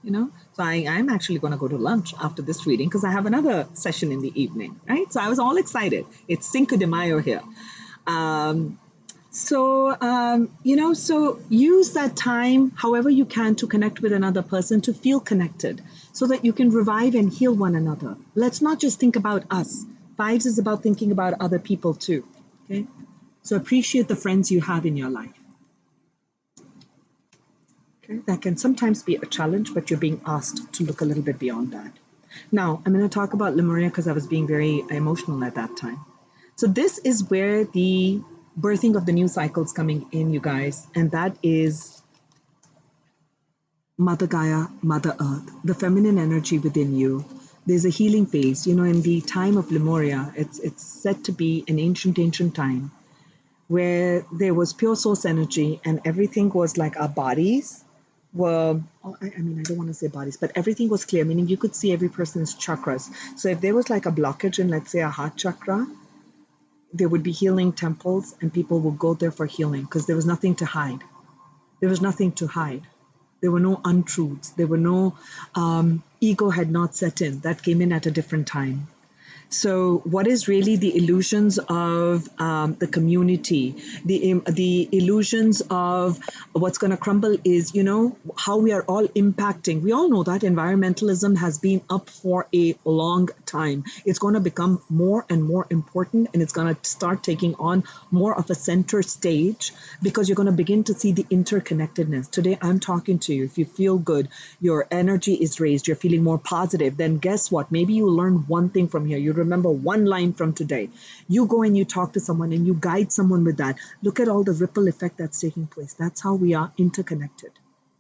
S1: So I'm actually going to go to lunch after this reading because I have another session in the evening, right? So I was all excited. It's Cinco de Mayo here. So use that time however you can to connect with another person, to feel connected so that you can revive and heal one another. Let's not just think about us. Vibes is about thinking about other people too. Okay? So appreciate the friends you have in your life. Okay? That can sometimes be a challenge, but you're being asked to look a little bit beyond that. Now, I'm going to talk about Lemuria because I was being very emotional at that time. So this is where the birthing of the new cycle is coming in, you guys, and that is Mother Gaia, Mother Earth, the feminine energy within you. There's a healing phase. In the time of Lemuria, it's said to be an ancient time where there was pure source energy and everything was like our bodies were, I don't want to say bodies, but everything was clear, meaning you could see every person's chakras. So if there was like a blockage in, let's say, a heart chakra, there would be healing temples and people would go there for healing because there was nothing to hide. There was nothing to hide. There were no untruths. There were no, ego had not set in. That came in at a different time. So what is really the illusions of the community, the illusions of what's going to crumble is, how we are all impacting. We all know that environmentalism has been up for a long time. It's going to become more and more important, and it's going to start taking on more of a center stage because you're going to begin to see the interconnectedness. Today, I'm talking to you. If you feel good, your energy is raised, you're feeling more positive, then guess what? Maybe you learn one thing from here. You remember one line from today. You go and you talk to someone and you guide someone with that. Look at all the ripple effect that's taking place. That's how we are interconnected.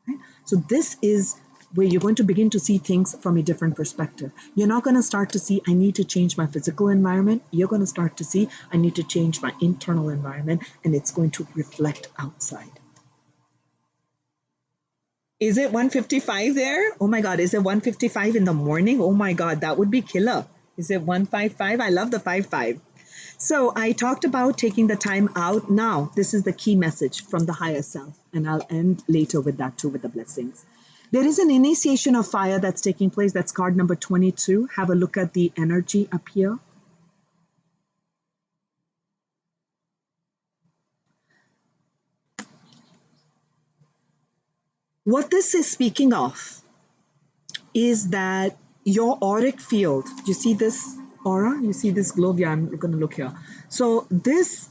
S1: Right? So this is where you're going to begin to see things from a different perspective. You're not going to start to see, I need to change my physical environment. You're going to start to see, I need to change my internal environment, and it's going to reflect outside. Is it 1:55 there? Oh my God, is it 1:55 in the morning? Oh my God, that would be killer. Is it 1:55? I love the 5:5. So I talked about taking the time out. Now, this is the key message from the higher self, and I'll end later with that too, with the blessings. There is an initiation of fire that's taking place. That's card number 22. Have a look at the energy up here. What this is speaking of is that your auric field, you see this aura? You see this globe? Yeah, I'm going to look here. So this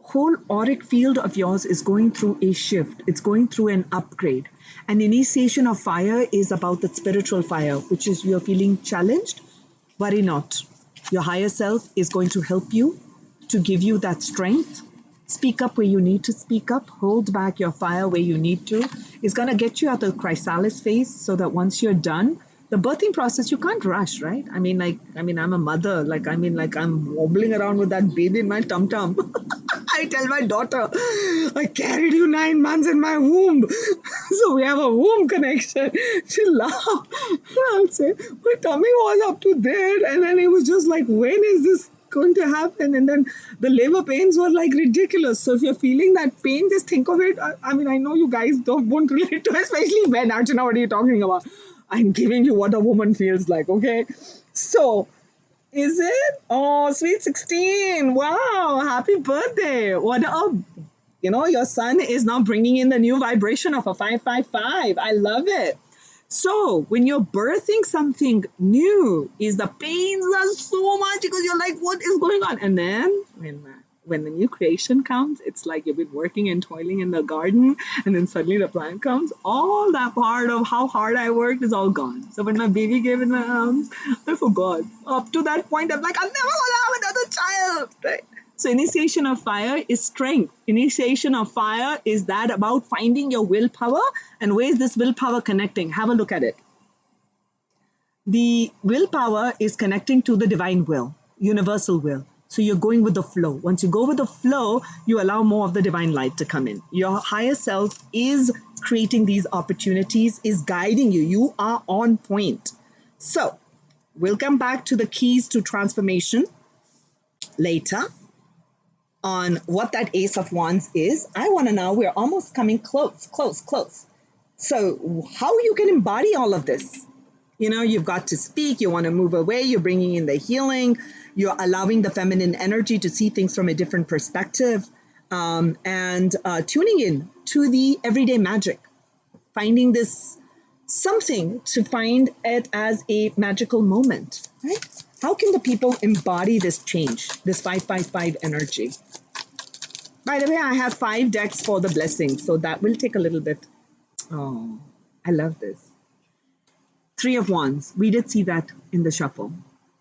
S1: whole auric field of yours is going through a shift. It's going through an upgrade. An initiation of fire is about the spiritual fire, which is you're feeling challenged. Worry not. Your higher self is going to help you to give you that strength. Speak up where you need to speak up. Hold back your fire where you need to. It's going to get you out of the chrysalis phase so that once you're done, the birthing process, you can't rush, right? I'm a mother. I'm wobbling around with that baby in my tum-tum. I tell my daughter, I carried you 9 months in my womb. So we have a womb connection. She laughed. I'll say, my tummy was up to there. And then it was just like, when is this going to happen? And then the labor pains were like ridiculous. So if you're feeling that pain, just think of it. I know you guys won't relate to it, especially men. Archana, what are you talking about? I'm giving you what a woman feels like, okay? So, is it? Oh, sweet 16. Wow, happy birthday. What a, your son is now bringing in the new vibration of a 555. I love it. So, when you're birthing something new, is the pains are so much because you're like, what is going on? And then when the new creation comes, it's like you've been working and toiling in the garden, and then suddenly the plant comes. All that part of how hard I worked is all gone. So when my baby gave in my arms, I forgot. Up to that point, I'm like, I'm never gonna have another child, right? So initiation of fire is strength. Initiation of fire is that about finding your willpower, and where is this willpower connecting? Have a look at it. The willpower is connecting to the divine will, universal will. So you're going with the flow. Once you go with the flow, you allow more of the divine light to come in. Your higher self is creating these opportunities, is guiding you. You are on point. So we'll come back to the keys to transformation later on what that Ace of Wands is. I want to know, we're almost coming close. So how you can embody all of this? You've got to speak, you want to move away, you're bringing in the healing, you're allowing the feminine energy to see things from a different perspective, and tuning in to the everyday magic, finding this something to find it as a magical moment, right? How can the people embody this change, this 555 energy? By the way, I have 5 decks for the blessings, so that will take a little bit. Oh, I love this. 3 of Wands. We did see that in the shuffle.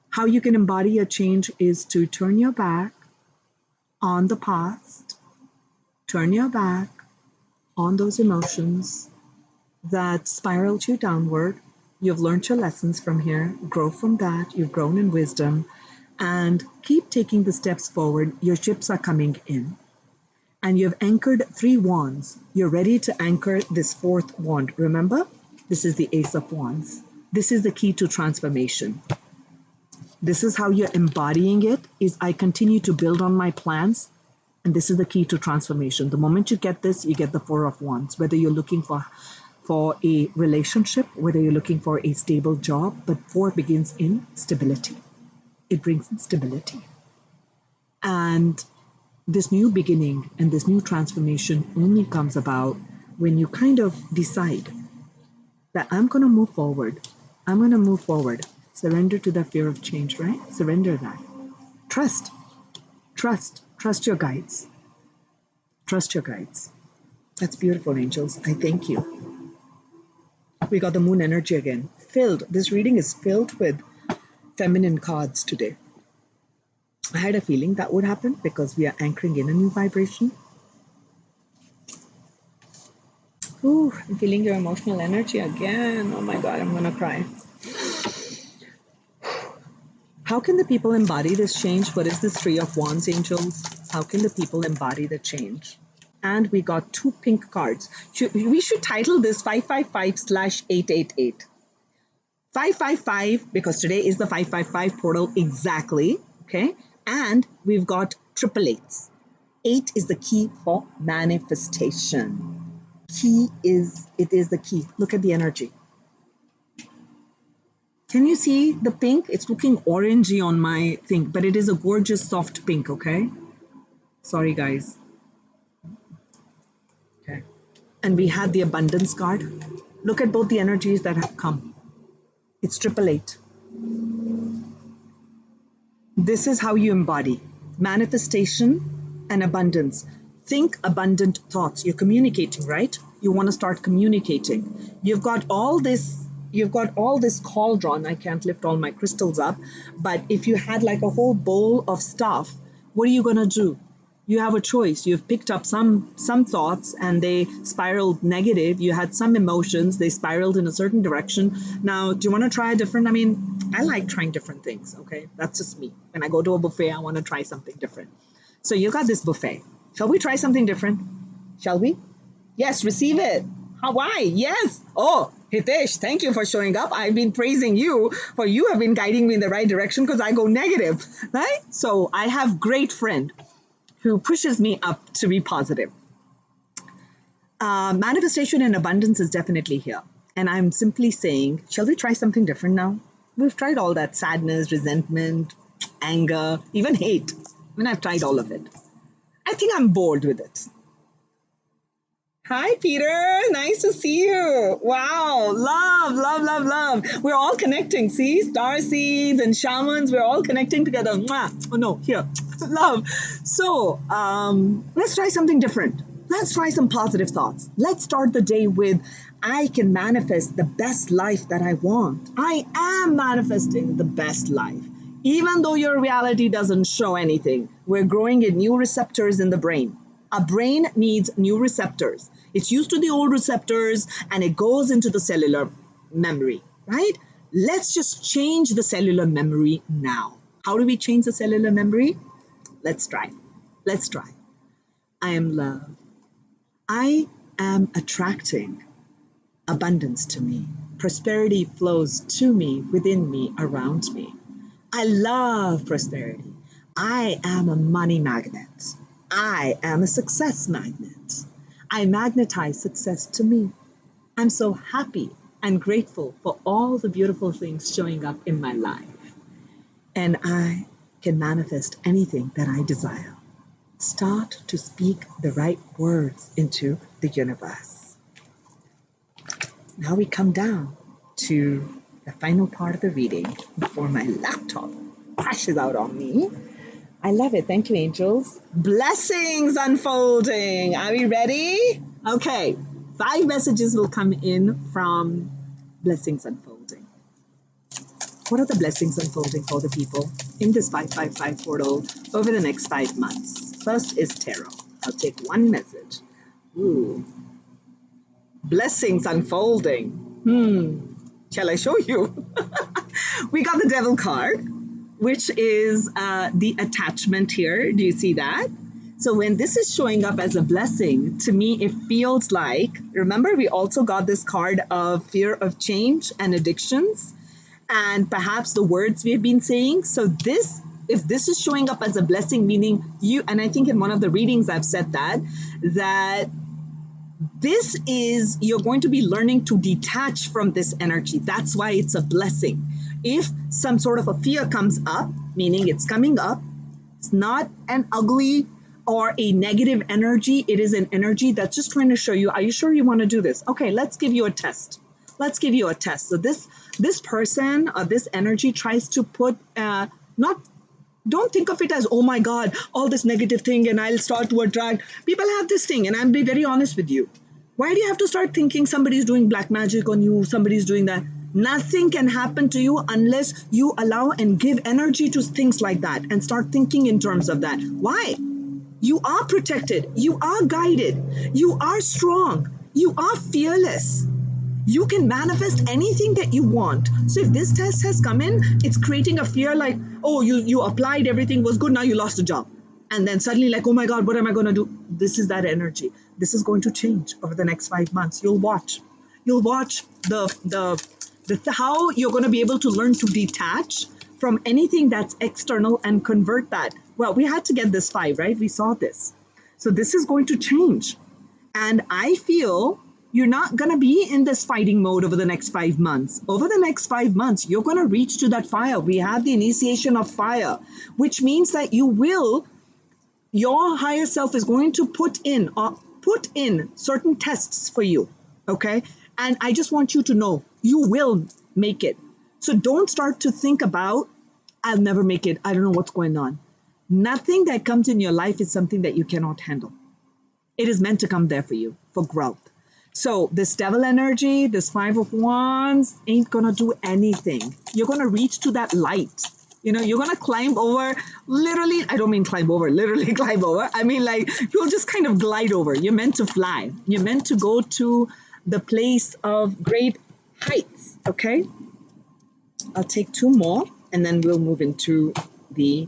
S1: How you can embody a change is to turn your back on the past, turn your back on those emotions that spiraled you downward. You've learned your lessons from here, grow from that, you've grown in wisdom, and keep taking the steps forward. Your ships are coming in. And you've anchored 3 wands. You're ready to anchor this 4th wand. Remember, this is the Ace of Wands. This is the key to transformation. This is how you're embodying it, is I continue to build on my plans. And this is the key to transformation. The moment you get this, you get the 4 of Wands. Whether you're looking for a relationship, whether you're looking for a stable job, but 4 begins in stability. It brings in stability. And this new beginning and this new transformation only comes about when you kind of decide that I'm going to move forward. I'm going to move forward. Surrender to the fear of change, right? Surrender that. Trust your guides. Trust your guides. That's beautiful, angels. I thank you. We got the moon energy again. This reading is filled with feminine cards today. I had a feeling that would happen because we are anchoring in a new vibration. Ooh, I'm feeling your emotional energy again. Oh my God, I'm gonna cry. How can the people embody this change? What is this Three of Wands, angels? How can the people embody the change? And we got 2 pink cards. We should title this 555/888. 555, because today is the 555 portal exactly, okay? And we've got triple eights. 8 is the key for manifestation. It is the key. Look at the energy. Can you see the pink? It's looking orangey on my thing, but it is a gorgeous soft pink, okay? Sorry, guys. Okay. And we had the abundance card. Look at both the energies that have come. It's triple eight. This is how you embody manifestation and abundance. Think abundant thoughts. You're communicating, right? You want to start communicating. You've got all this cauldron. I can't lift all my crystals up, but if you had like a whole bowl of stuff, what are you going to do? You have a choice. You've picked up some thoughts and they spiraled negative. You had some emotions, they spiraled in a certain direction. Now, do you want to try a different? I mean, I like trying different things, okay? That's just me. When I go to a buffet, I want to try something different. So you got this buffet. Shall we try something different? Shall we? Yes, receive it. Why? Yes. Oh, Hitesh, thank you for showing up. I've been praising you for you have been guiding me in the right direction because I go negative, right? So I have great friend who pushes me up to be positive. Manifestation and abundance is definitely here. And I'm simply saying, shall we try something different now? We've tried all that sadness, resentment, anger, even hate. I mean, I've tried all of it. I think I'm bored with it. Hi, Peter. Nice to see you. Wow. Love, love, love, love. We're all connecting. See, star seeds and shamans, we're all connecting together. Mwah. Oh, no, here. Love. So, let's try something different. Let's try some positive thoughts. Let's start the day with I can manifest the best life that I want. I am manifesting the best life. Even though your reality doesn't show anything, we're growing in new receptors in the brain. A brain needs new receptors. It's used to the old receptors and it goes into the cellular memory, right? Let's just change the cellular memory now. How do we change the cellular memory? Let's try. Let's try. I am love. I am attracting abundance to me. Prosperity flows to me, within me, around me. I love prosperity. I am a money magnet. I am a success magnet. I magnetize success to me. I'm so happy and grateful for all the beautiful things showing up in my life. And I can manifest anything that I desire. Start to speak the right words into the universe. Now we come down to the final part of the reading before my laptop crashes out on me. I love it. Thank you, angels. Blessings unfolding. Are we ready? Okay. 5 messages will come in from blessings unfolding. What are the blessings unfolding for the people in this 555 portal over the next 5 months? First is tarot. I'll take 1 message. Ooh. Blessings unfolding. Shall I show you? We got the devil card, which is the attachment here. Do you see that? So when this is showing up as a blessing, to me, it feels like, remember, we also got this card of fear of change and addictions and perhaps the words we have been saying. So if this is showing up as a blessing, meaning you, and I think in one of the readings I've said that this is, you're going to be learning to detach from this energy. That's why it's a blessing. If some sort of a fear comes up, meaning it's coming up, it's not an ugly or a negative energy. It is an energy that's just trying to show you, are you sure you want to do this? Okay, let's give you a test. Let's give you a test. So this person or this energy tries to put, don't think of it as, oh my God, all this negative thing and I'll start to attract. People have this thing, and I'll be very honest with you. Why do you have to start thinking somebody's doing black magic on you, somebody's doing that? Nothing can happen to you unless you allow and give energy to things like that and start thinking in terms of that. Why? You are protected. You are guided. You are strong. You are fearless. You can manifest anything that you want. So if this test has come in, it's creating a fear like, oh, you applied, everything was good, now you lost a job. And then suddenly like, oh my God, what am I going to do? This is that energy. This is going to change over the next 5 months. You'll watch. You'll watch how you're going to be able to learn to detach from anything that's external and convert that. Well, we had to get this 5, right? We saw this. So this is going to change. And I feel you're not going to be in this fighting mode over the next 5 months. Over the next 5 months, you're going to reach to that fire. We have the initiation of fire, which means that your higher self is going to put in certain tests for you. Okay. And I just want you to know you will make it. So don't start to think about, I'll never make it. I don't know what's going on. Nothing that comes in your life is something that you cannot handle. It is meant to come there for you, for growth. So this devil energy, this 5 of Wands ain't going to do anything. You're going to reach to that light. You're going to climb over, literally, I don't mean climb over, literally climb over. I mean like you'll just kind of glide over. You're meant to fly. You're meant to go to the place of great heights, okay? I'll take 2 more and then we'll move into the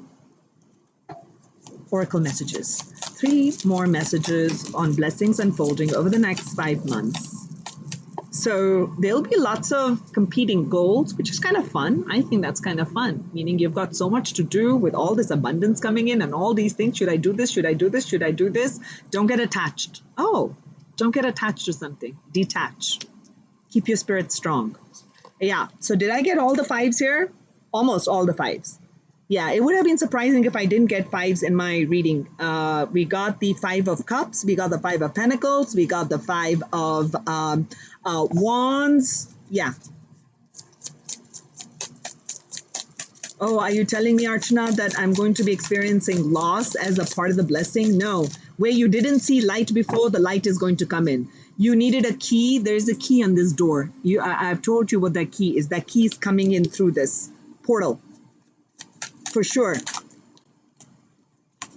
S1: oracle messages. 3 more messages on blessings unfolding over the next 5 months. So there'll be lots of competing goals, which is kind of fun. I think that's kind of fun, meaning you've got so much to do with all this abundance coming in and all these things. Should I do this? Should I do this? Should I do this? Don't get attached. Oh, don't get attached to something. Detach. Keep your spirit strong. Yeah. So did I get all the 5s here? Almost all the 5s. Yeah, it would have been surprising if I didn't get 5s in my reading. We got the 5 of Cups. We got the 5 of Pentacles. We got the 5 of Wands. Yeah. Oh, are you telling me, Archana, that I'm going to be experiencing loss as a part of the blessing? No. Where you didn't see light before, the light is going to come in. You needed a key. There's a key on this door. I've told you what that key is. That key is coming in through this portal. For sure.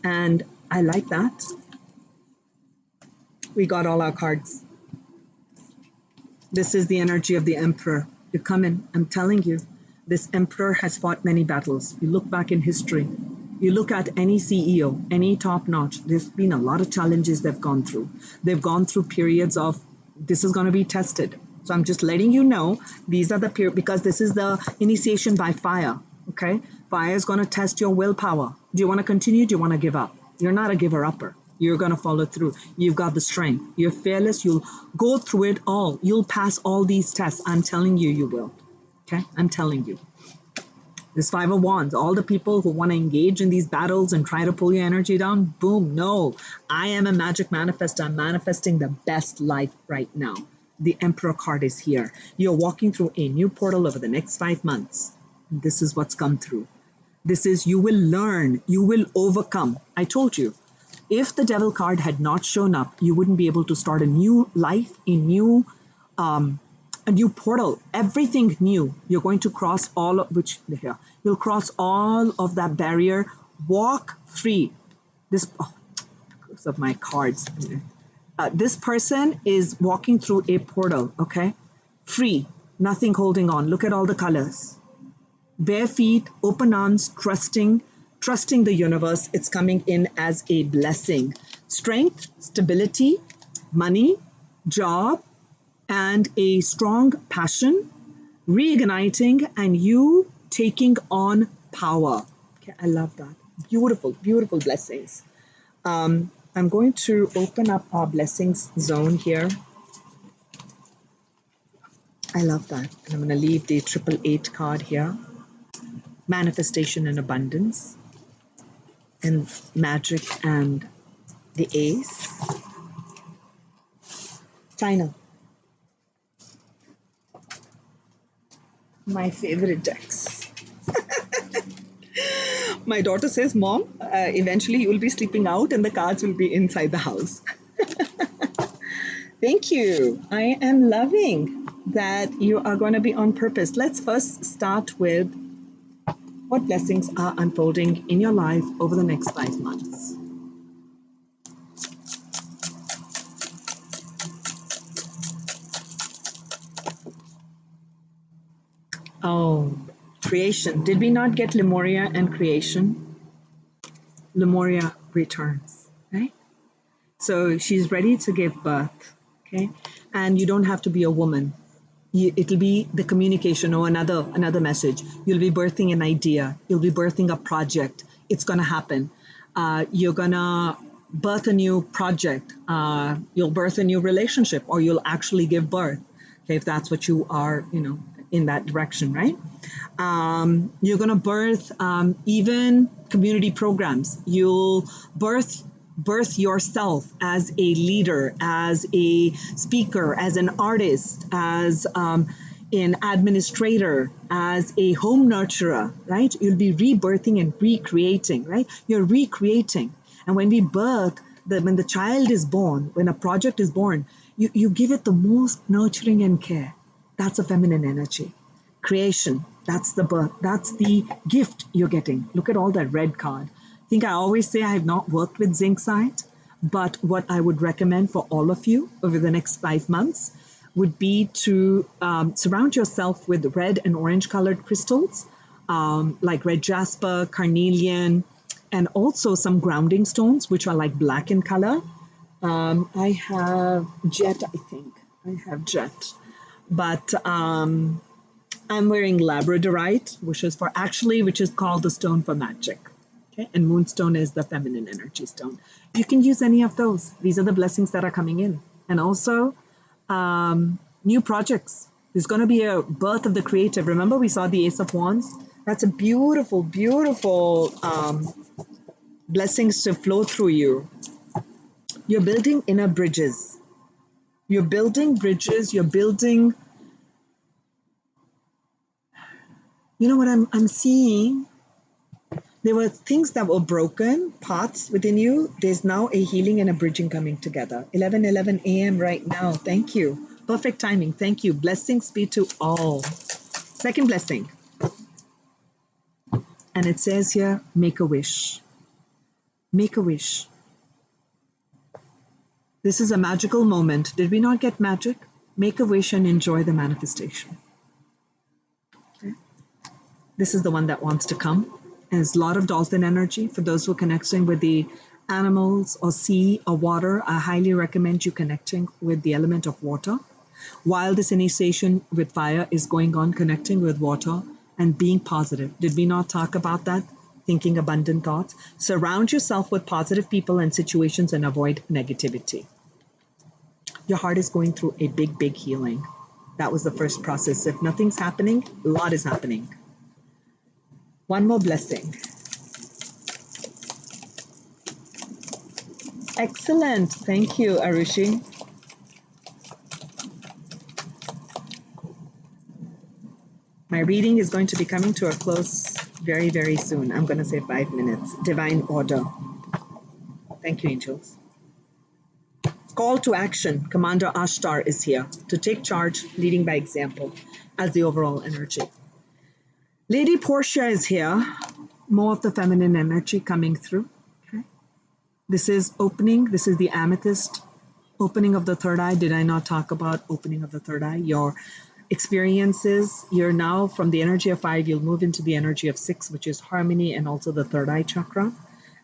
S1: And I like that. We got all our cards. This is the energy of the Emperor. You're coming. I'm telling you. This Emperor has fought many battles. You look back in history. You look at any CEO, any top-notch. There's been a lot of challenges they've gone through. They've gone through periods of, this is going to be tested. So I'm just letting you know, these are the periods, because this is the initiation by fire. Okay? Fire is going to test your willpower. Do you want to continue? Do you want to give up? You're not a giver-upper. You're going to follow through. You've got the strength. You're fearless. You'll go through it all. You'll pass all these tests. I'm telling you, you will. Okay? I'm telling you. This 5 of Wands, all the people who want to engage in these battles and try to pull your energy down, boom, no. I am a magic manifestor. I'm manifesting the best life right now. The Emperor card is here. You're walking through a new portal over the next 5 months. This is what's come through. This is, you will learn, you will overcome. I told you, if the Devil card had not shown up, you wouldn't be able to start a new life, a new portal, everything new. You're going to cross all of here. You'll cross all of that barrier, walk free. This, because of my cards. This person is walking through a portal, okay? Free, nothing holding on. Look at all the colors. Bare feet, open arms, trusting the universe. It's coming in as a blessing. Strength, stability, money, job, and a strong passion, reigniting, and you taking on power. Okay, I love that. Beautiful, beautiful blessings. I'm going to open up our blessings zone here. I love that. And I'm going to leave the 888 card here. Manifestation and abundance. And magic and the ace. China. My favorite decks. My daughter says, Mom, eventually you will be sleeping out and the cards will be inside the house. Thank you. I am loving that you are going to be on purpose. Let's first start with what blessings are unfolding in your life over the next 5 months. Oh, creation. Did we not get Lemuria and creation? Lemuria returns, right? So she's ready to give birth, okay? And you don't have to be a woman. It'll be the communication or another message. You'll be birthing an idea. You'll be birthing a project. It's going to happen. You're going to birth a new project. You'll birth a new relationship, or you'll actually give birth, okay, if that's what you are, in that direction, right? You're going to birth even community programs. You'll birth yourself as a leader, as a speaker, as an artist, as an administrator, as a home nurturer, right? You'll be rebirthing and recreating, right? You're recreating. And when we birth, when the child is born, when a project is born, you give it the most nurturing and care. That's a feminine energy. Creation, that's the birth, that's the gift you're getting. Look at all that red card. I think I always say I have not worked with zinc site, but what I would recommend for all of you over the next 5 months would be to surround yourself with red and orange colored crystals, like red jasper, carnelian, and also some grounding stones, which are like black in color. I have jet, I think. I have jet. But I'm wearing labradorite, which is called the stone for magic. Okay? And moonstone is the feminine energy stone. You can use any of those. These are the blessings that are coming in. And also, new projects. There's going to be a birth of the creative. Remember, we saw the Ace of Wands? That's a beautiful, beautiful blessings to flow through you. You're building inner bridges. You're building bridges. You're building... You know what I'm seeing? There were things that were broken, paths within you. There's now a healing and a bridging coming together. 11:11 a.m. right now. Thank you. Perfect timing. Thank you. Blessings be to all. Second blessing. And it says here, make a wish. Make a wish. This is a magical moment. Did we not get magic? Make a wish and enjoy the manifestation. Okay. This is the one that wants to come. And there's a lot of dolphin energy. For those who are connecting with the animals or sea or water, I highly recommend you connecting with the element of water. While this initiation with fire is going on, connecting with water and being positive. Did we not talk about that? Thinking abundant thoughts. Surround yourself with positive people and situations and avoid negativity. Your heart is going through a big, big healing. That was the first process. If nothing's happening, a lot is happening. One more blessing. Excellent. Thank you, Arushi. My reading is going to be coming to a close very, very soon. I'm going to say 5 minutes. Divine order. Thank you, angels. Call to action. Commander Ashtar is here to take charge, leading by example as the overall energy. Lady Portia is here. More of the feminine energy coming through. Okay. This is opening. This is the amethyst. Opening of the third eye. Did I not talk about opening of the third eye? Your experiences. You're now from the energy of 5, you'll move into the energy of 6, which is harmony and also the third eye chakra.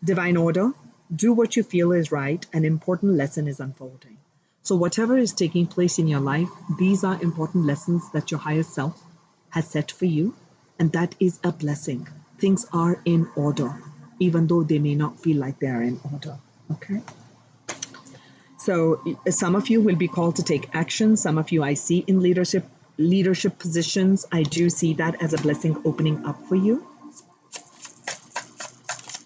S1: Divine order. Do what you feel is right. An important lesson is unfolding. So whatever is taking place in your life, these are important lessons that your higher self has set for you. And that is a blessing. Things are in order, even though they may not feel like they are in order. Okay? So some of you will be called to take action. Some of you I see in leadership positions. I do see that as a blessing opening up for you.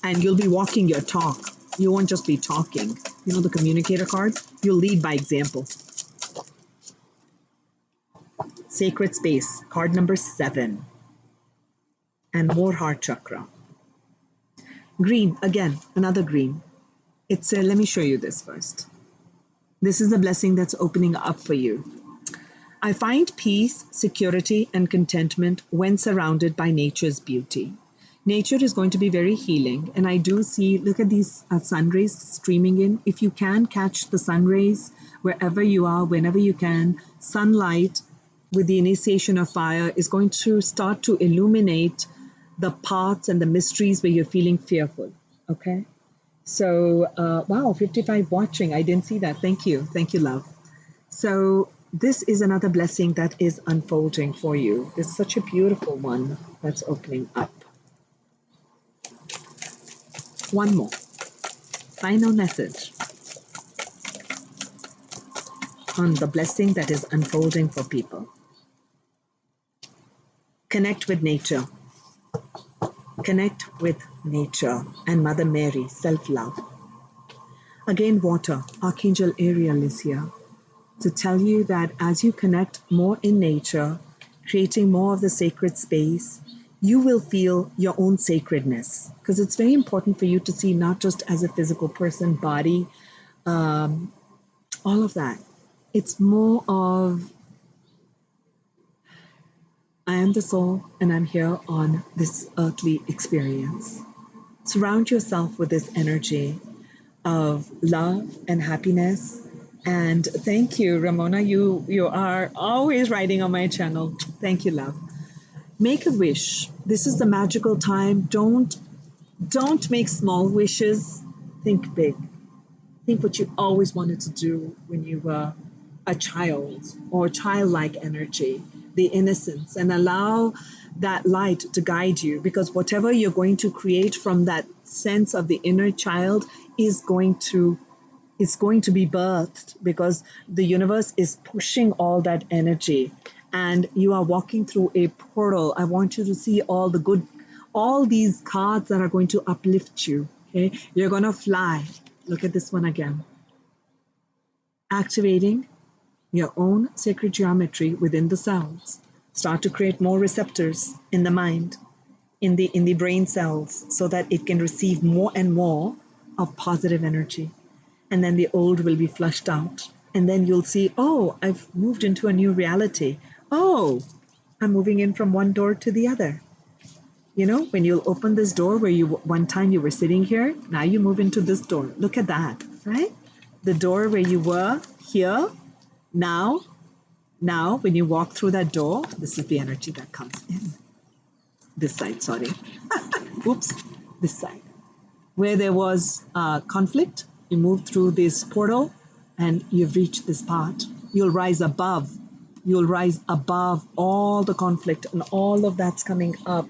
S1: And you'll be walking your talk. You won't just be talking. You know the communicator card? You'll lead by example. Sacred space, card number 7. And more heart chakra. Green, again, another green. It's let me show you this first. This is the blessing that's opening up for you. I find peace, security, and contentment when surrounded by nature's beauty. Nature is going to be very healing. And I do see, look at these sun rays streaming in. If you can catch the sun rays wherever you are, whenever you can, sunlight with the initiation of fire is going to start to illuminate the paths and the mysteries where you're feeling fearful. Okay. So, wow, 55 watching. I didn't see that. Thank you. Thank you, love. So, this is another blessing that is unfolding for you. It's such a beautiful one that's opening up. One more. Final message on the blessing that is unfolding for people. Connect with nature. Connect with nature and Mother Mary, self-love. Again, water. Archangel Ariel is here to tell you that as you connect more in nature, creating more of the sacred space, you will feel your own sacredness. Because it's very important for you to see not just as a physical person, body, all of that. It's more of, I am the soul and I'm here on this earthly experience. Surround yourself with this energy of love and happiness. And thank you, Ramona. You are always writing on my channel. Thank you, love. Make a wish. This is the magical time. Don't make small wishes. Think big. Think what you always wanted to do when you were a child, or childlike energy, the innocence, and allow that light to guide you, because whatever you're going to create from that sense of the inner child is going to be birthed, because the universe is pushing all that energy and you are walking through a portal. I want you to see all the good, all these cards that are going to uplift you. Okay, you're going to fly. Look at this one again. Activating your own sacred geometry within the cells. Start to create more receptors in the mind, in the brain cells, so that it can receive more and more of positive energy. And then the old will be flushed out. And then you'll see, oh, I've moved into a new reality. Oh, I'm moving in from one door to the other. You know, when you'll open this door where one time you were sitting here, now you move into this door. Look at that, right? The door where you were here, now, when you walk through that door, this is the energy that comes in. This side, sorry. Oops, this side. Where there was conflict, you move through this portal and you've reached this part. You'll rise above. You'll rise above all the conflict and all of that's coming up.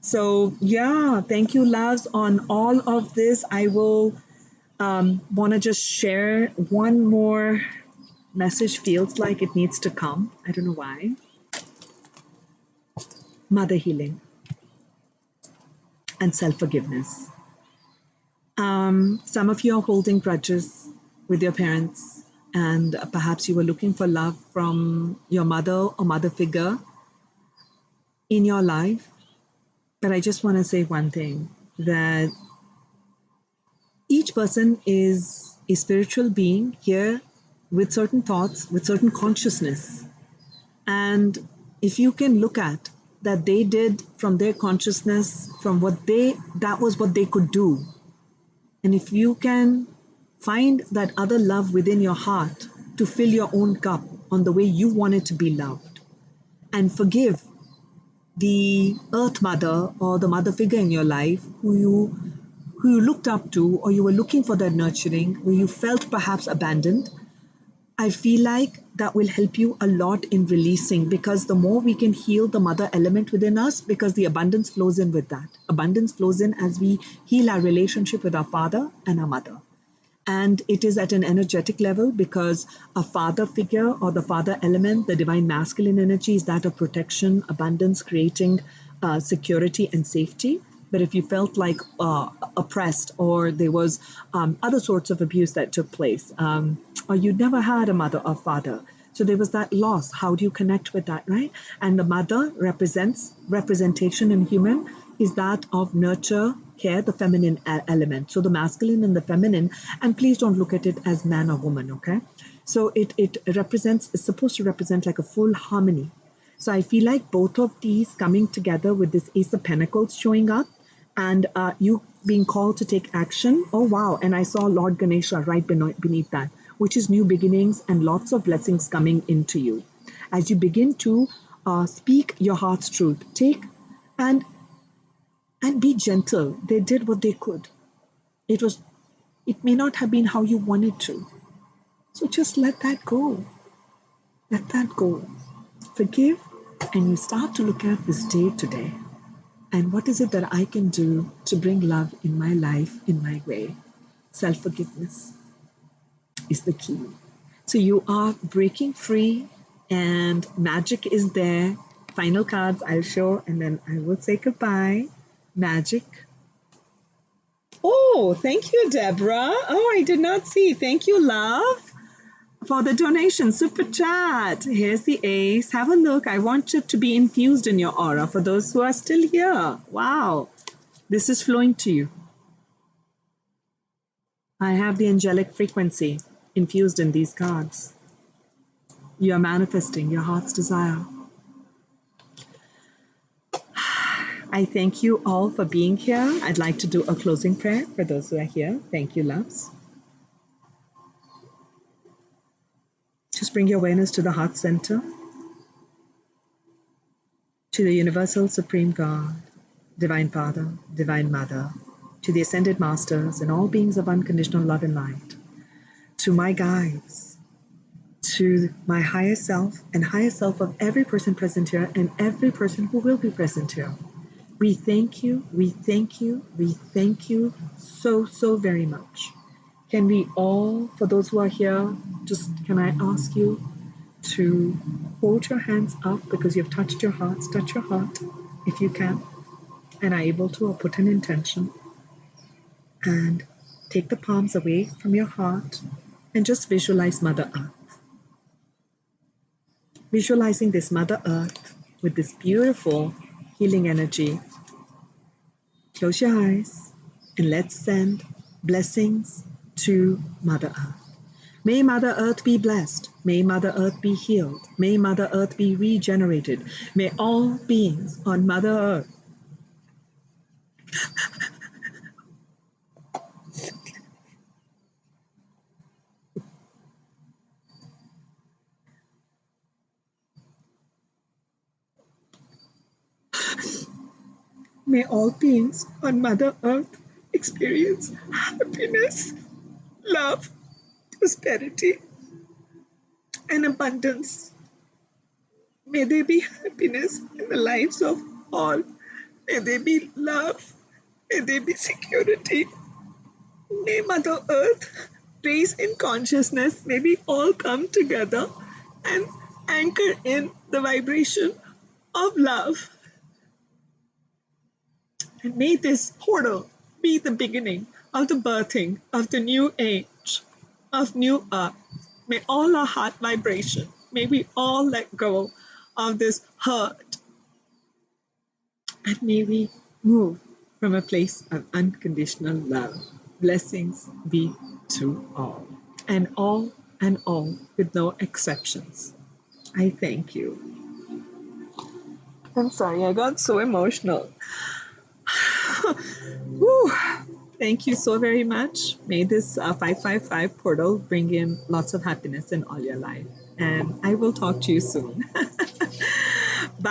S1: So yeah, thank you, loves, on all of this. I will want to just share one more message. Feels like it needs to come. I don't know why. Mother healing and self-forgiveness. Some of you are holding grudges with your parents, and perhaps you were looking for love from your mother or mother figure in your life. But I just want to say one thing, that each person is a spiritual being here with certain thoughts, with certain consciousness. And if you can look at that they did from their consciousness, from that was what they could do. And if you can find that other love within your heart to fill your own cup on the way you want it to be loved, and forgive the earth mother or the mother figure in your life who you looked up to, or you were looking for that nurturing, where you felt perhaps abandoned, I feel like that will help you a lot in releasing, because the more we can heal the mother element within us, because the abundance flows in with that. Abundance flows in as we heal our relationship with our father and our mother. And it is at an energetic level, because a father figure or the father element, the divine masculine energy, is that of protection, abundance, creating security and safety. But if you felt like oppressed, or there was other sorts of abuse that took place, or you never had a mother or father, so there was that loss. How do you connect with that, right? And the mother representation in human is that of nurture, care, the feminine element. So the masculine and the feminine, and please don't look at it as man or woman, okay? So it represents, it's supposed to represent like a full harmony. So I feel like both of these coming together with this Ace of Pentacles showing up and you being called to take action. Oh, wow. And I saw Lord Ganesha right beneath that, which is new beginnings and lots of blessings coming into you. As you begin to speak your heart's truth, take and be gentle. They did what they could. It may not have been how you wanted to. So just let that go. Let that go. Forgive, and you start to look at this day today. And what is it that I can do to bring love in my life, in my way? Self-forgiveness is the key. So you are breaking free, and magic is there. Final cards I'll show, and then I will say goodbye. Magic. Oh, thank you, Deborah. Oh, I did not see. Thank you, love, for the donation. Super chat. Here's the ace. Have a look. I want it to be infused in your aura for those who are still here. Wow. This is flowing to you. I have the angelic frequency infused in these cards. You are manifesting your heart's desire. I thank you all for being here. I'd like to do a closing prayer for those who are here. Thank you, loves. Just bring your awareness to the heart center, to the universal supreme God, Divine Father, Divine Mother, to the ascended masters and all beings of unconditional love and light, to my guides, to my higher self and higher self of every person present here and every person who will be present here. We thank you, we thank you, we thank you so, so very much. Can we all, for those who are here, just can I ask you to hold your hands up because you've touched your hearts, touch your heart if you can, and are able to, or put an intention, and take the palms away from your heart and just visualize Mother Earth. Visualizing this Mother Earth with this beautiful healing energy. Close your eyes and let's send blessings to Mother Earth. May Mother Earth be blessed. May Mother Earth be healed. May Mother Earth be regenerated. May all beings on Mother Earth may all beings on Mother Earth experience happiness, love, prosperity, and abundance. May there be happiness in the lives of all. May there be love. May there be security. May Mother Earth raise in consciousness. May we all come together and anchor in the vibration of love. And may this portal be the beginning of the birthing of the new age, of new earth. May all our heart vibration, may we all let go of this hurt. And may we move from a place of unconditional love. Blessings be to all. And all with no exceptions. I thank you. I'm sorry, I got so emotional. Whew. Thank you so very much. May this 555 portal bring in lots of happiness in all your life. And I will talk to you soon.